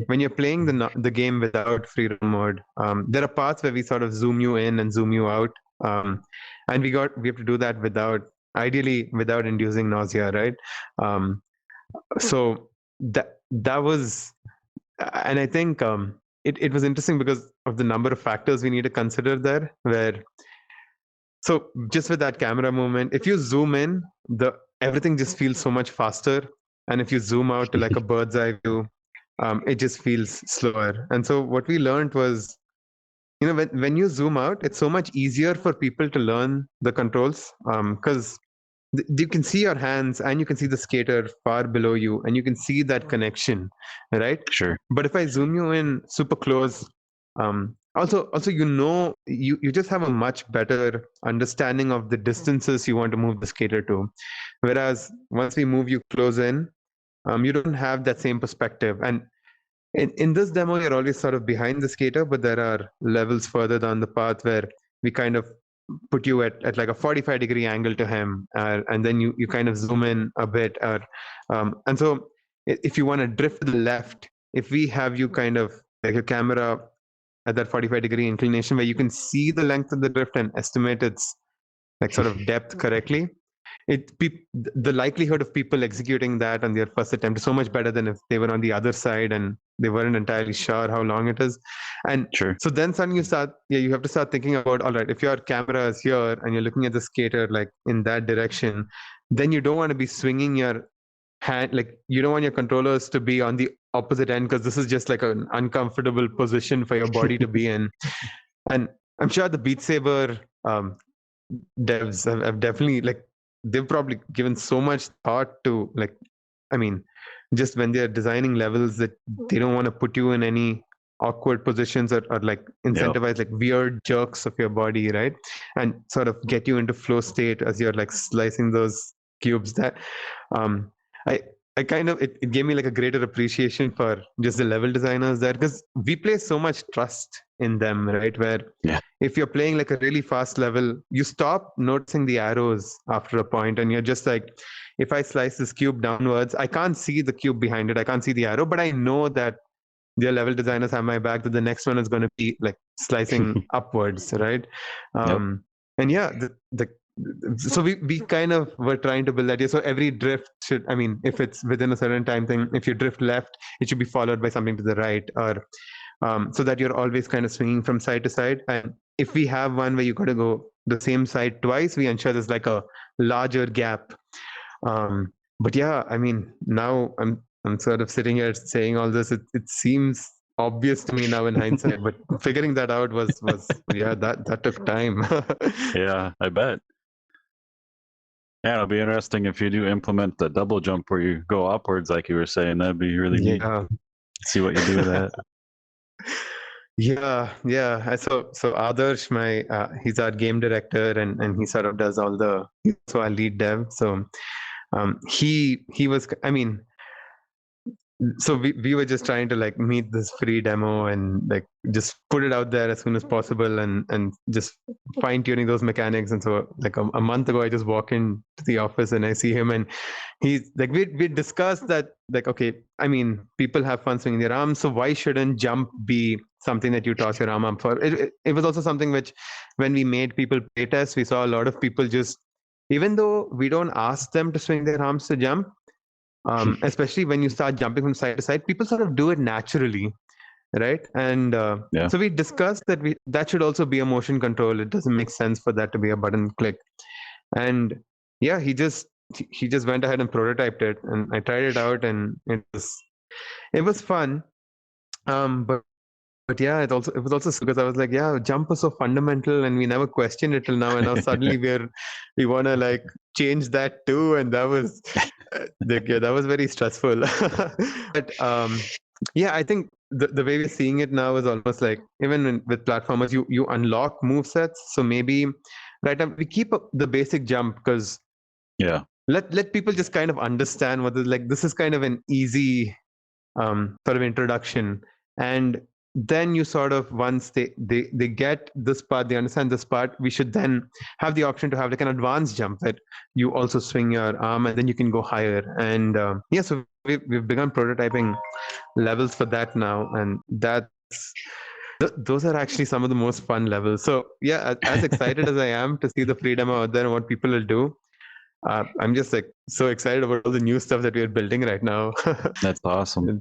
A: when you're playing the game without free roam mode, there are parts where we sort of zoom you in and zoom you out, and we have to do that ideally without inducing nausea, right? So that was, and I think it was interesting because of the number of factors we need to consider there. So just with that camera movement, if you zoom in, everything just feels so much faster, and if you zoom out to like a bird's eye view, it just feels slower. And so what we learned was, when you zoom out, it's so much easier for people to learn the controls, because you can see your hands and you can see the skater far below you, and you can see that connection, right?
B: Sure.
A: But if I zoom you in super close, also you just have a much better understanding of the distances you want to move the skater to, whereas once we move you close in, you don't have that same perspective. And in this demo, you're always sort of behind the skater, but there are levels further down the path where we kind of put you at like a 45-degree angle to him, and then you kind of zoom in a bit, and so if you want to drift to the left, if we have you kind of like your camera at that 45-degree inclination where you can see the length of the drift and estimate its like sort of depth correctly, the likelihood of people executing that on their first attempt is so much better than if they were on the other side and they weren't entirely sure how long it is. And
B: Sure.
A: so then suddenly you have to start thinking about, all right, if your camera is here and you're looking at the skater like in that direction, then you don't want to be swinging your hand, like you don't want your controllers to be on the opposite end, because this is just like an uncomfortable position for your body to be in. And I'm sure the Beat Saber devs have definitely, like, they've probably given so much thought to, like, I mean, just when they're designing levels, that they don't want to put you in any awkward positions or like incentivize like weird jerks of your body, right? And sort of get you into flow state as you're like slicing those cubes. That I kind of, it gave me like a greater appreciation for just the level designers there, because we place so much trust in them, right? Where if you're playing like a really fast level, you stop noticing the arrows after a point, and you're just like, if I slice this cube downwards, I can't see the cube behind it, I can't see the arrow, but I know that their level designers have my back, that the next one is going to be like slicing upwards, right? And yeah, so we kind of were trying to build that. Yeah, so every drift should, I mean, if it's within a certain time thing, if you drift left, it should be followed by something to the right, or so that you're always kind of swinging from side to side. And if we have one where you got to go the same side twice, we ensure there's like a larger gap. But yeah, I mean, now I'm sort of sitting here saying all this. It seems obvious to me now in hindsight, but figuring that out was yeah, that took time.
B: Yeah, I bet. Yeah, it'll be interesting if you do implement the double jump where you go upwards, like you were saying. That'd be really neat. See what you do with that.
A: Yeah. So Adarsh, he's our game director, and he sort of does all the, so our lead dev. So he was, I mean, so we were just trying to like meet this free demo and like just put it out there as soon as possible, and just fine tuning those mechanics. And so like a month ago, I just walk into the office and I see him, and he's like, we discussed that, like, okay, I mean, people have fun swinging their arms, so why shouldn't jump be something that you toss your arm up for? It was also something which, when we made people play test, we saw a lot of people just, even though we don't ask them to swing their arms to jump, especially when you start jumping from side to side, people sort of do it naturally, right? And so we discussed that that should also be a motion control. It doesn't make sense for that to be a button click. And yeah, he just went ahead and prototyped it, and I tried it out, and it was fun. But yeah, it was also because I was like, yeah, jump was so fundamental, and we never questioned it till now, and now suddenly we want to like change that too, and that was that was very stressful. But yeah, I think the way we're seeing it now is almost like, even with platformers, you unlock move sets. So maybe right now we keep up the basic jump, because let people just kind of understand what is, like, this is kind of an easy sort of introduction. And then you sort of, once they get this part, they understand this part, we should then have the option to have like an advanced jump that you also swing your arm, and then you can go higher. And yeah, so we've begun prototyping levels for that now, and those are actually some of the most fun levels. So yeah, as excited as I am to see the free demo out there and what people will do, I'm just like so excited about all the new stuff that we're building right now.
B: That's awesome.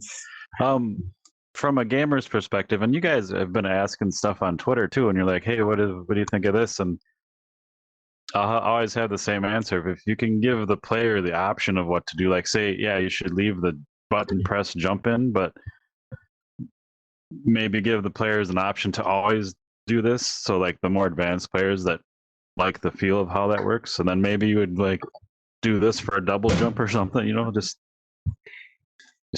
B: From a gamer's perspective, and you guys have been asking stuff on Twitter too, and you're like, hey, what do you think of this? And I'll always have the same answer. If you can give the player the option of what to do, like say, yeah, you should leave the button press jump in, but maybe give the players an option to always do this. So like the more advanced players that like the feel of how that works, and then maybe you would like do this for a double jump or something, just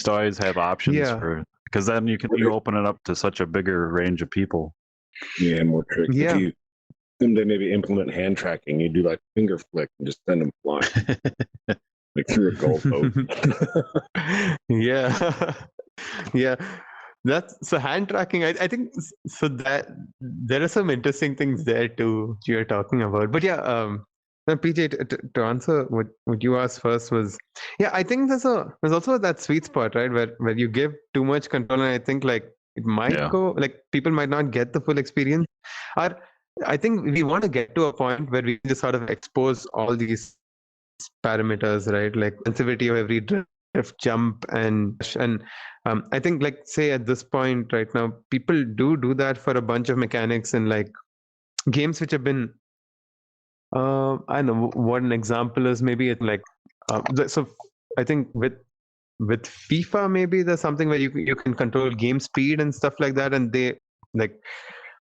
B: always have options for, because then you open it up to such a bigger range of people.
C: Yeah, more tricks.
A: Yeah.
C: If you someday maybe implement hand tracking, you do like finger flick and just send them flying, like through a goalpost.
A: Yeah. Yeah. That's so hand tracking. I think so that there are some interesting things there too you're talking about. But yeah, now PJ, to answer what you asked first was, yeah, I think there's also that sweet spot, right, where you give too much control, and I think like it might
B: Yeah.
A: go like people might not get the full experience. Or I think we want to get to a point where we just sort of expose all these parameters, right? Like sensitivity of every drift, jump, and I think like say at this point right now, people do that for a bunch of mechanics and like games which have been. I don't know what an example is. Maybe it's like so. I think with FIFA, maybe there's something where you can control game speed and stuff like that, and like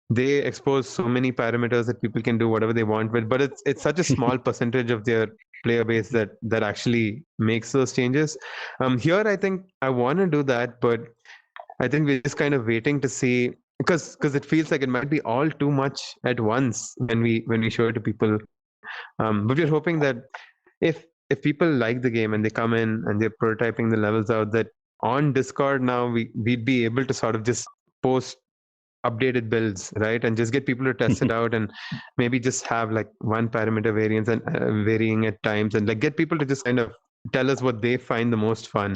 A: they expose so many parameters that people can do whatever they want with, but it's such a small percentage of their player base that actually makes those changes. Here I think I want to do that, but I think we're just kind of waiting to see, because it feels like it might be all too much at once when we show it to people. But we're hoping that if people like the game and they come in and they're prototyping the levels out, that on Discord now we'd be able to sort of just post updated builds, right, and just get people to test it out, and maybe just have like one parameter variance and varying at times, and like get people to just kind of tell us what they find the most fun.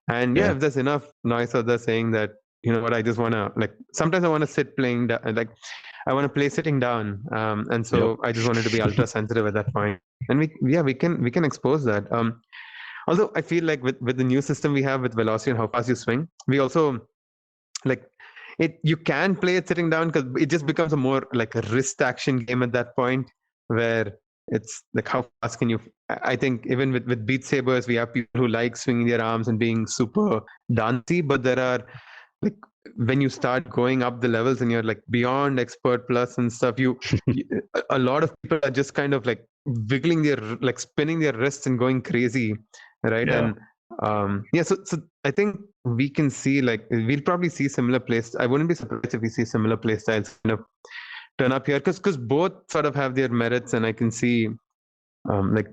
A: And yeah,
B: Yeah.
A: if there's enough noise out there saying that, you know what, I just want to like sometimes I want to sit playing like I want to play sitting down, and so I just wanted to be ultra sensitive at that point, and we can expose that. Also I feel like with the new system we have with velocity and how fast you swing, we also like it, you can play it sitting down because it just becomes a more like a wrist action game at that point, where it's like how fast can you. I think even with Beat Sabers we have people who like swinging their arms and being super dancey, but there are like when you start going up the levels and you're like beyond expert plus and stuff, a lot of people are just kind of like wiggling their, like spinning their wrists and going crazy, right?
B: Yeah.
A: And yeah, so I think we can see like we'll probably see similar plays. I wouldn't be surprised if we see similar play styles kind of turn up here, because both sort of have their merits, and I can see like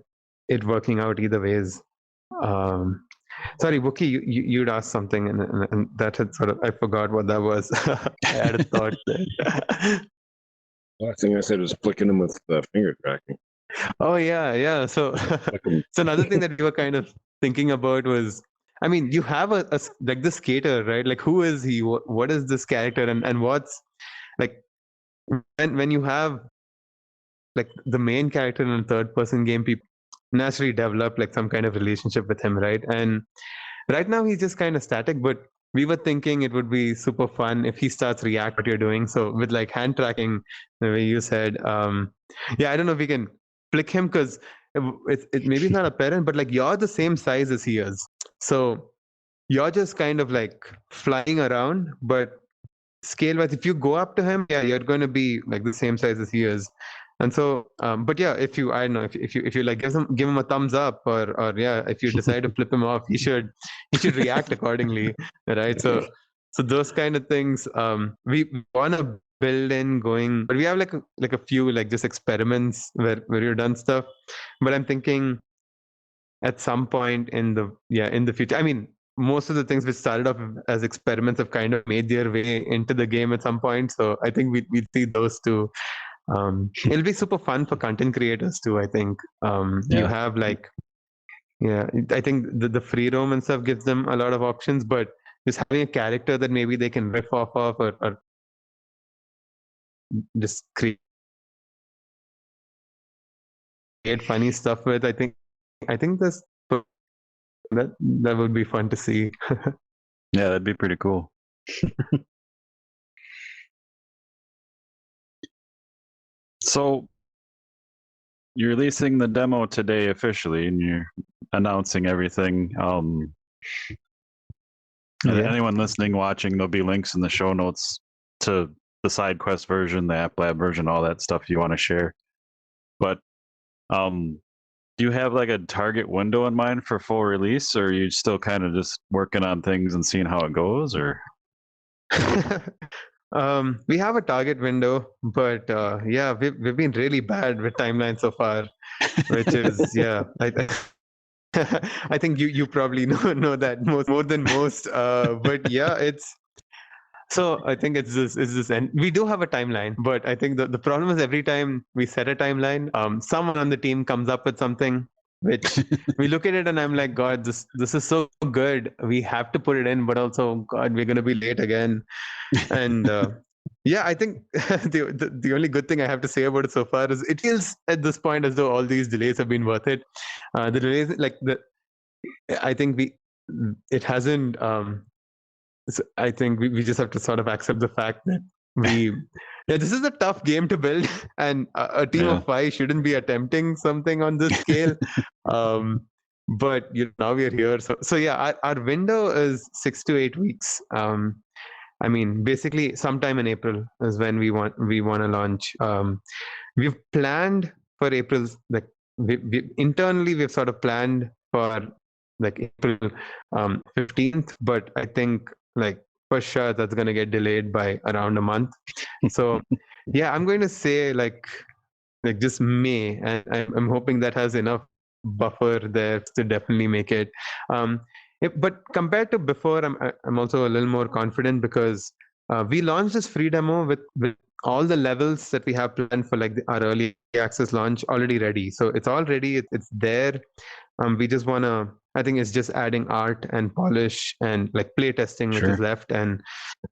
A: it working out either ways. um Sorry, Wookie, you'd asked something, and that had sort of, I forgot what that was. I had a thought there.
C: Last thing I said was flicking them with finger tracking.
A: Oh yeah. So so another thing that we were kind of thinking about was, I mean, you have a like the skater, right? Like who is he? What is this character? And what's like when you have like the main character in a third person game, people naturally develop like some kind of relationship with him, right? And right now he's just kind of static, but we were thinking it would be super fun if he starts react what you're doing. So with like hand tracking, the way you said, yeah, I don't know if we can flick him, because it maybe it's not apparent, but like you're the same size as he is, so you're just kind of like flying around, but scale wise, if you go up to him, yeah, you're going to be like the same size as he is. And so but yeah, if you, I don't know, if you like give him a thumbs up, or yeah, if you decide to flip him off, he should react accordingly, right? So those kind of things we want to build in going, but we have like a few like just experiments where you've done stuff, but I'm thinking at some point in the future, I mean, most of the things which started off as experiments have kind of made their way into the game at some point, so I think we'd see those two. It'll be super fun for content creators too, I think. You
B: Yeah.
A: have like, yeah, I think the free roam and stuff gives them a lot of options, but just having a character that maybe they can riff off of, or just create funny stuff with, I think that would be fun to see.
B: Yeah, that'd be pretty cool. So you're releasing the demo today officially, and you're announcing everything.
A: Yeah.
B: Anyone listening, watching, there'll be links in the show notes to the side quest version, the app lab version, all that stuff you want to share. But do you have like a target window in mind for full release, or are you still kind of just working on things and seeing how it goes, or?
A: We have a target window, but yeah, we've been really bad with timelines so far, which is yeah. I think you probably know that more than most. But yeah, it's so I think it's this and we do have a timeline, but I think the problem is every time we set a timeline, someone on the team comes up with something which we look at it and I'm like, God, this is so good. We have to put it in, but also, God, we're gonna be late again. And yeah, I think the only good thing I have to say about it so far is it feels at this point as though all these delays have been worth it. The delays, like I think it hasn't. So I think we just have to sort of accept the fact that yeah, this is a tough game to build, and a team
B: Yeah.
A: of 5 shouldn't be attempting something on this scale. um, but now we are here, so yeah, our window is 6 to 8 weeks. I mean, basically, sometime in April is when we want to launch. We've planned for April's like we internally we've sort of planned for like April 15th, but I think like for sure that's gonna get delayed by around a month. So yeah, I'm going to say like just May, and I'm hoping that has enough buffer there to definitely make it. But compared to before, I'm also a little more confident because we launched this free demo with all the levels that we have planned for like our early access launch already ready. So it's all ready. It's there. We just wanna. I think it's just adding art and polish and like play testing, which is
B: Sure.
A: left. And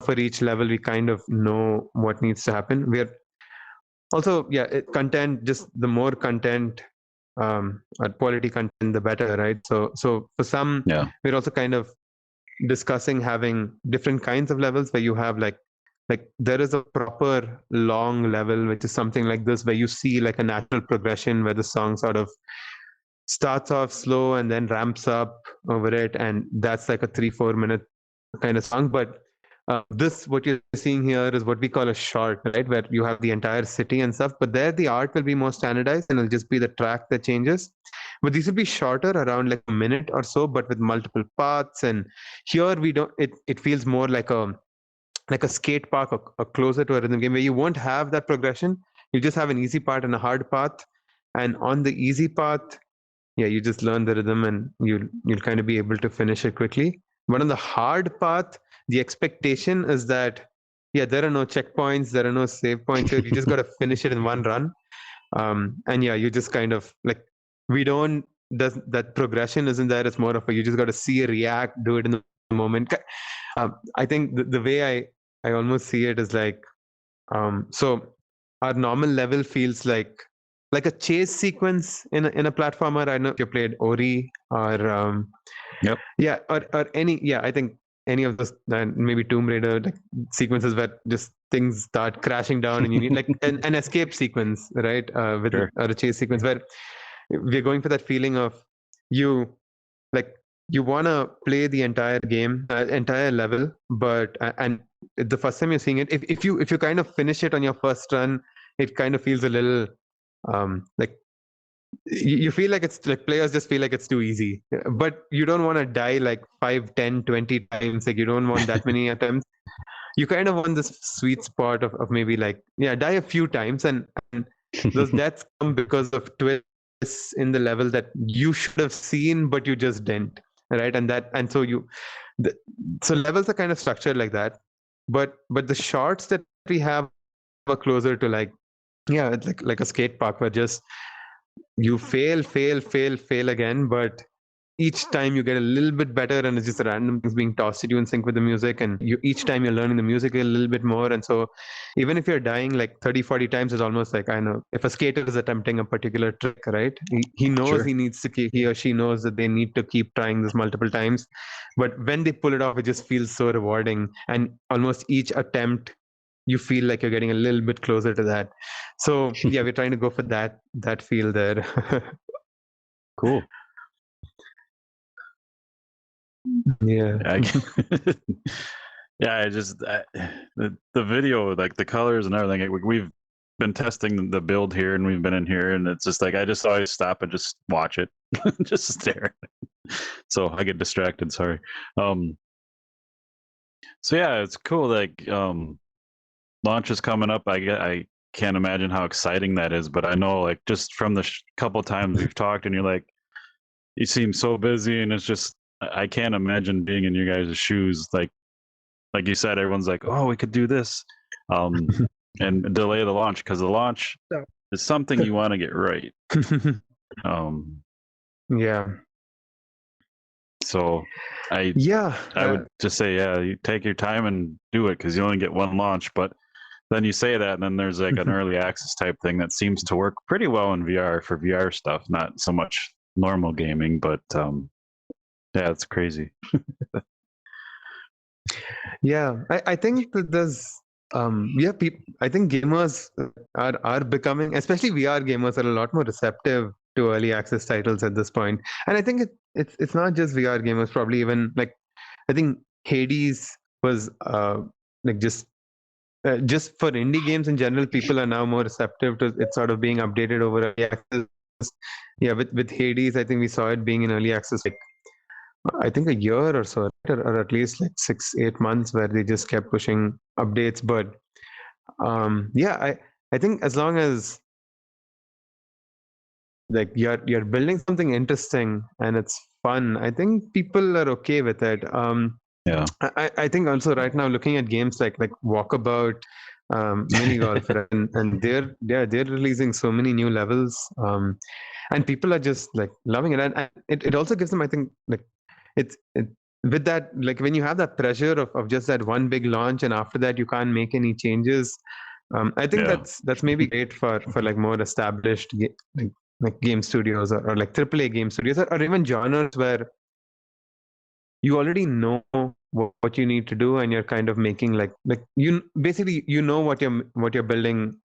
A: for each level, we kind of know what needs to happen. We're also yeah content, just the more content or quality content the better, right? So for some
B: Yeah.
A: we're also kind of discussing having different kinds of levels where you have like there is a proper long level which is something like this where you see like a natural progression where the song sort of starts off slow and then ramps up over it, and that's like a 3-4 minute kind of song. But this what you're seeing here is what we call a short, right, where you have the entire city and stuff, but there the art will be more standardized and it'll just be the track that changes. But these will be shorter, around like a minute or so, but with multiple paths. And here we don't, it feels more like a skate park or closer to a rhythm game where you won't have that progression. You just have an easy part and a hard path, and on the easy path, yeah, you just learn the rhythm and you'll kind of be able to finish it quickly. But on the hard path, the expectation is that yeah, there are no checkpoints, there are no save points here. You just got to finish it in one run. And yeah, you just kind of like we don't does that progression isn't there. It's more of a you just got to see a react, do it in the moment. I think the way I almost see it is like so our normal level feels like a chase sequence in a platformer. I don't know if you played Ori or
B: Yep.
A: yeah, or any yeah. I think any of those maybe Tomb Raider like sequences where just things start crashing down and you need like an escape sequence, right?
B: Sure.
A: Or a chase sequence where we're going for that feeling of you like you want to play the entire game, entire level, but and the first time you're seeing it, if you kind of finish it on your first run, it kind of feels a little like you feel like it's like players just feel like it's too easy, but you don't want to die like 5, 10, 20 times. Like you don't want that many attempts. You kind of want this sweet spot of maybe like yeah, die a few times, and those deaths come because of twists in the level that you should have seen but you just didn't, right? And so the, so levels are kind of structured like that, but the shots that we have are closer to like yeah, it's like a skate park where just you fail again, but each time you get a little bit better, and it's just random things being tossed at you in sync with the music, and you each time you're learning the music a little bit more. And so even if you're dying like 30-40 times, it's almost like I know if a skater is attempting a particular trick, right, he knows
B: Sure.
A: he needs to keep, he or she knows that they need to keep trying this multiple times, but when they pull it off, it just feels so rewarding, and almost each attempt you feel like you're getting a little bit closer to that. So yeah, we're trying to go for that feel there.
B: Cool.
A: Yeah.
B: Yeah, the video, like the colors and everything. We've been testing the build here, and we've been in here, and it's just like I just always stop and just watch it, just stare. So I get distracted. Sorry. So yeah, it's cool. Like launch is coming up. I can't imagine how exciting that is, but I know like just from the couple times we've talked, and you're like, you seem so busy, and it's just I can't imagine being in your guys' shoes. Like you said, everyone's like, oh, we could do this, and delay the launch because the launch is something you want to get right.
A: Yeah.
B: So I would just say, yeah, you take your time and do it because you only get one launch. But then you say that, and then there's like an early access type thing that seems to work pretty well in VR for VR stuff, not so much normal gaming, but yeah, it's crazy.
A: Yeah, I think that there's I think gamers are becoming, especially VR gamers, are a lot more receptive to early access titles at this point. And I think it's not just VR gamers, probably even like I think Hades was like just for indie games in general, people are now more receptive to it sort of being updated over early access. Yeah, with Hades, I think we saw it being in early access like I think a year or so, or at least like 6-8 months, where they just kept pushing updates. But yeah, I think as long as like you're building something interesting and it's fun, I think people are okay with it.
B: Yeah.
A: I think also right now looking at games like Walkabout, Mini Golf, and they're releasing so many new levels, and people are just like loving it, and it also gives them, I think, like it with that, like when you have that pressure of just that one big launch and after that you can't make any changes. I think that's maybe great for like more established like game studios or like AAA game studios or even genres where you already know what you need to do and you're kind of making like you basically you know what you're building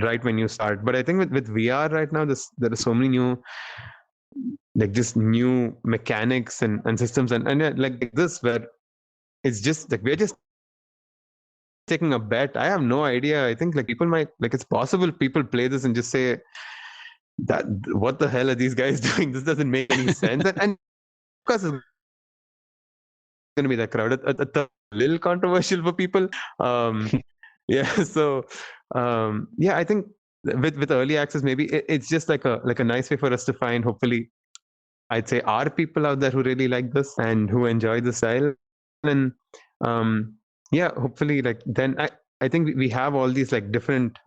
A: right when you start. But I think with VR right now, there are so many new like just new mechanics and systems and like this where it's just like we're just taking a bet. I have no idea. I think like people might like it's possible people play this and just say that what the hell are these guys doing? This doesn't make any sense. And of course it's going to be that crowd. A little controversial for people. Yeah. So yeah, I think with early access, maybe it's just like a nice way for us to find, hopefully, I'd say, are people out there who really like this and who enjoy the style. And yeah, hopefully, like then I think we have all these like different,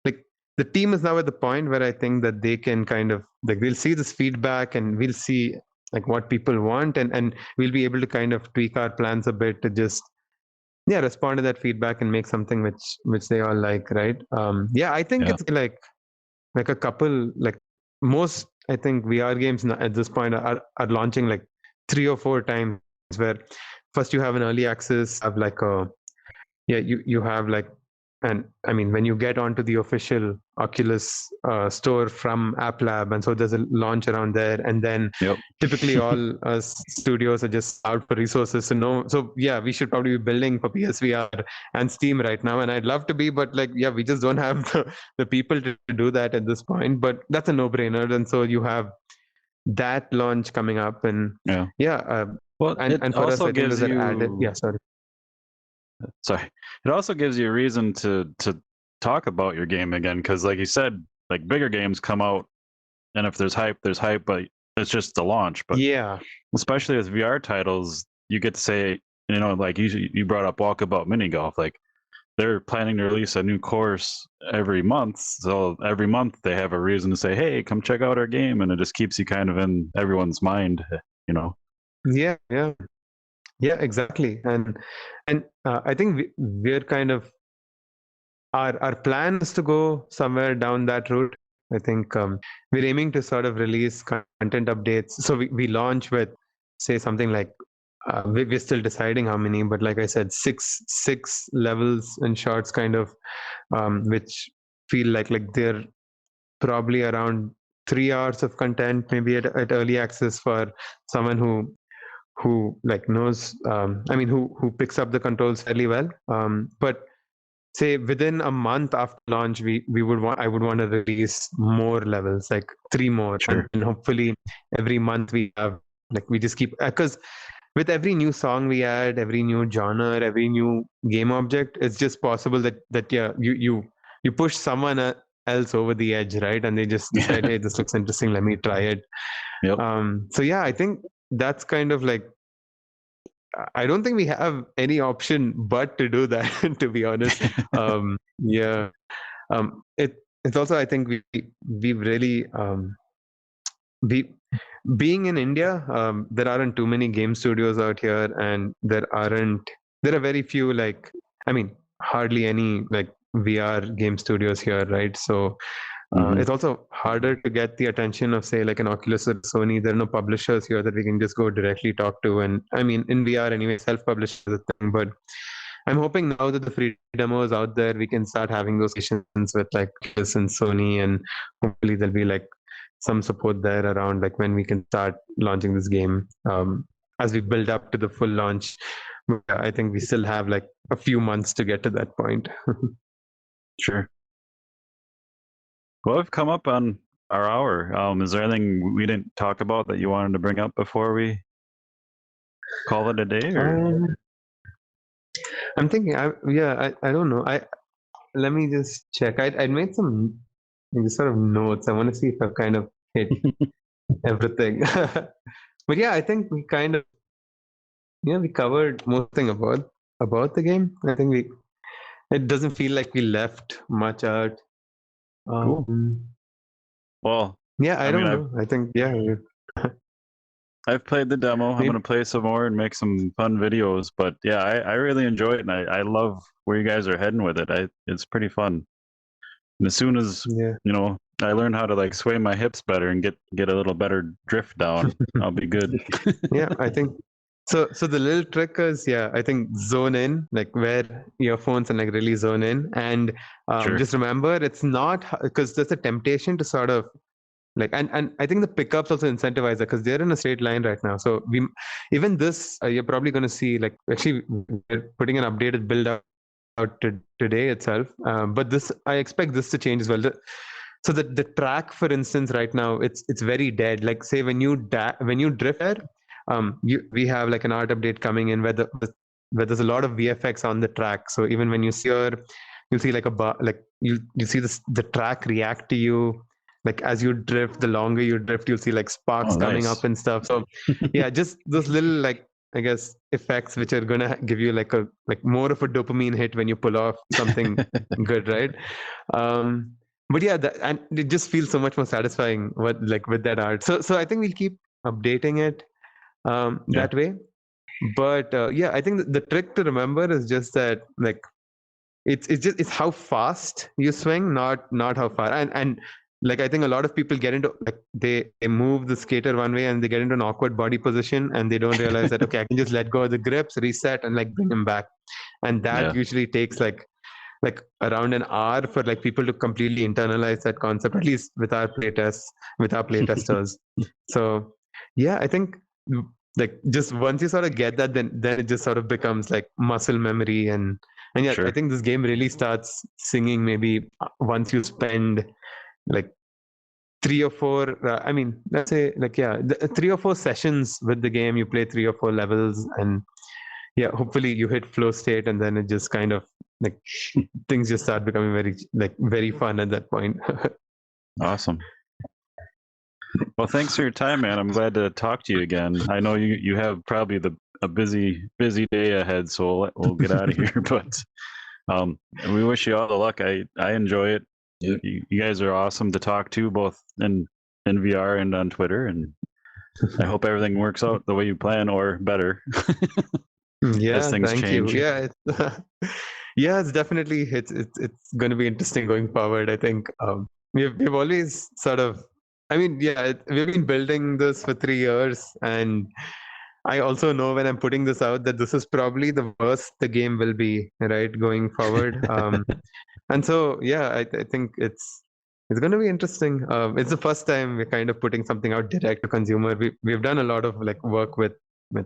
A: like the team is now at the point where I think that they can kind of like we'll see this feedback and we'll see like what people want and we'll be able to kind of tweak our plans a bit to just respond to that feedback and make something which they all like, right? Yeah, I think it's like a couple, like most I think VR games at this point are launching like 3 or 4 times, where first you have an early access, have like a you have like, and I mean when you get onto the official Oculus store from App Lab, and so there's a launch around there, and then typically all studios are just out for resources to know. So yeah, we should probably be building for PSVR and Steam right now, and I'd love to be, but like yeah, we just don't have the people to do that at this point. But that's a no-brainer, and so you have that launch coming up, and
B: well,
A: and for us I think there's that added
B: sorry, it also gives you a reason to talk about your game again, because like you said, like bigger games come out and if there's hype, but it's just the launch. But
A: yeah,
B: especially with VR titles, you get to say, you know, like you brought up Walkabout Mini Golf, like they're planning to release a new course every month, so every month they have a reason to say, hey, come check out our game, and it just keeps you kind of in everyone's mind, you know.
A: Yeah, exactly. And I think we're kind of our plan is to go somewhere down that route. I think we're aiming to sort of release content updates. So we launch with, say, something like we're still deciding how many, but like I said, six levels and shorts kind of, which feel like they're probably around 3 hours of content, maybe at early access for someone who like knows, I mean, who picks up the controls fairly well. But say within a month after launch, I would want to release more levels, like 3 more,
B: Sure.
A: and hopefully every month we have, like, we just keep, because with every new song we add, every new genre, every new game object, it's just possible that yeah, you push someone else over the edge, right? And they just decide, hey, this looks interesting, let me try it.
B: Yep.
A: So yeah, I think that's kind of like, I don't think we have any option but to do that, to be honest. Yeah. It's also, I think we really we being in India, there aren't too many game studios out here, and there are very few, like, I mean, hardly any like VR game studios here, right? So it's also harder to get the attention of, say, like an Oculus or Sony. There are no publishers here that we can just go directly talk to. And I mean, in VR anyway, self-publish is a thing. But I'm hoping now that the free demo is out there, we can start having those sessions with like Oculus and Sony, and hopefully there'll be like some support there around like when we can start launching this game. As we build up to the full launch, I think we still have like a few months to get to that point.
B: Sure. Well, we've come up on our hour. Is there anything we didn't talk about that you wanted to bring up before we call it a day? Or
A: I'm thinking, I don't know. Let me just check. I made some sort of notes. I want to see if I've kind of hit everything. But yeah, I think we kind of we covered most thing about the game. I think it doesn't feel like we left much out.
B: Cool. Well,
A: yeah, I don't know. I think
B: I've played the demo. I'm going to play some more and make some fun videos. But yeah, I really enjoy it, and I love where you guys are heading with it. It's pretty fun. And as soon as I learn how to like sway my hips better and get a little better drift down, I'll be good.
A: Yeah, I think so. So the little trick is, I think zone in, like wear earphones and like really zone in, and just remember it's not, because there's a temptation to sort of like, and I think the pickups also incentivize that, because they're in a straight line right now. So even this, you're probably going to see, like, actually we're putting an updated build out today itself. But this, I expect this to change as well. So the track, for instance, right now it's very dead. Like, say when you drift there, we have like an art update coming in where there's a lot of VFX on the track. So even when you see you'll see like a bar, like you see the track react to you. Like as you drift, the longer you drift, you'll see like sparks coming up and stuff. So yeah, just those little, like, I guess, effects which are gonna give you like more of a dopamine hit when you pull off something good, right? But yeah, and it just feels so much more satisfying with that art. So I think we'll keep updating it that way. But I think the trick to remember is just that, like, it's how fast you swing, not how far. And like, I think a lot of people get into, like, they move the skater one way and they get into an awkward body position, and they don't realize that, okay, I can just let go of the grips, reset, and like bring them back. And that usually takes like around an hour for like people to completely internalize that concept, at least with our playtesters. So yeah, I think like just once you sort of get that, then it just sort of becomes like muscle memory. And yeah, I think this game really starts singing maybe once you spend like 3 or 4 let's say, like, 3 or 4 sessions with the game. You play 3 or 4 levels, and hopefully you hit flow state, and then it just kind of like things just start becoming very fun at that point.
B: Awesome. Well, thanks for your time, man. I'm glad to talk to you again. I know you have probably a busy day ahead, so we'll get out of here. But we wish you all the luck. I enjoy it. You guys are awesome to talk to, both in VR and on Twitter, and I hope everything works out the way you plan, or better.
A: As things change. You. It's definitely it's going to be interesting going forward. I think we've always sort of, we've been building this for 3 years, and I also know when I'm putting this out that this is probably the worst the game will be, right, going forward. And so I think it's going to be interesting. It's the first time we're kind of putting something out direct to consumer. We've done a lot of like work with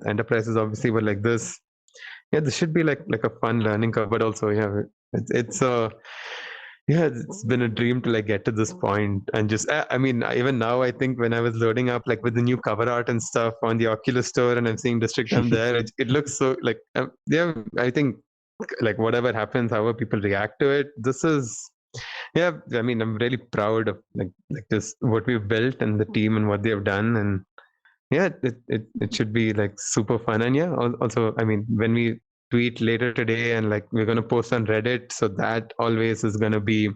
A: enterprises, obviously, but like this, this should be like a fun learning curve. But also, it's yeah, it's been a dream to like get to this point and just I mean even now I think when I was loading up like with the new cover art and stuff on the Oculus store and I'm seeing District M there, it looks so like yeah, I think like whatever happens, however people react to it, this is yeah, I mean I'm really proud of like this what we've built and the team and what they've done. And yeah, it should be like super fun. And yeah, also I mean when we tweet later today and like we're going to post on Reddit, so that always is going to be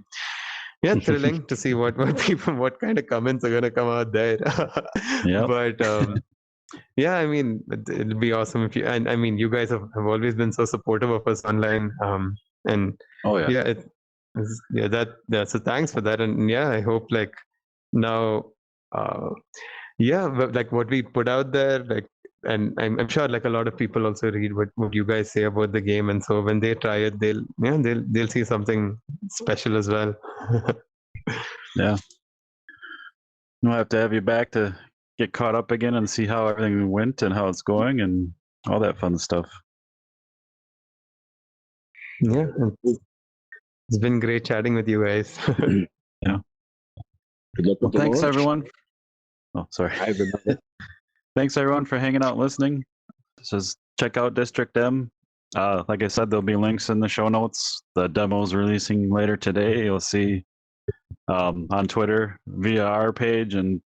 A: yeah thrilling to see what people what kind of comments are going to come out there.
B: Yep.
A: But yeah, I mean it'll be awesome if you, and I mean you guys have always been so supportive of us online. And
B: Oh yeah.
A: yeah, yeah, so thanks for that. And yeah, I hope like now yeah, but like what we put out there, like, and I'm sure like a lot of people also read what you guys say about the game, and so when they try it, they'll see something special as well.
B: Yeah. We'll have to have you back to get caught up again and see how everything went and how it's going and all that fun stuff.
A: Yeah, it's been great chatting with you guys.
B: Yeah.
C: Good luck
B: Well,
C: with the
B: thanks
C: launch.
B: everyone. Oh, sorry. Thanks everyone for hanging out and listening. Just check out District M. Like I said, there'll be links in the show notes. The demo's releasing later today. You'll see on Twitter via our page and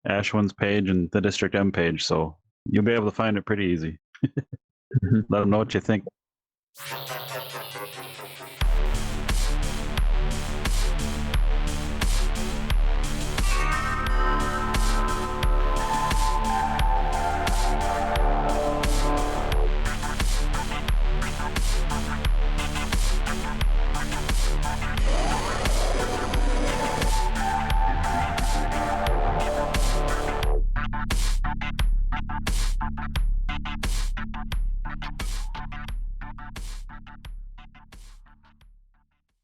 B: Ashwin's page and the District M page. So you'll be able to find it pretty easy. Let them know what you think.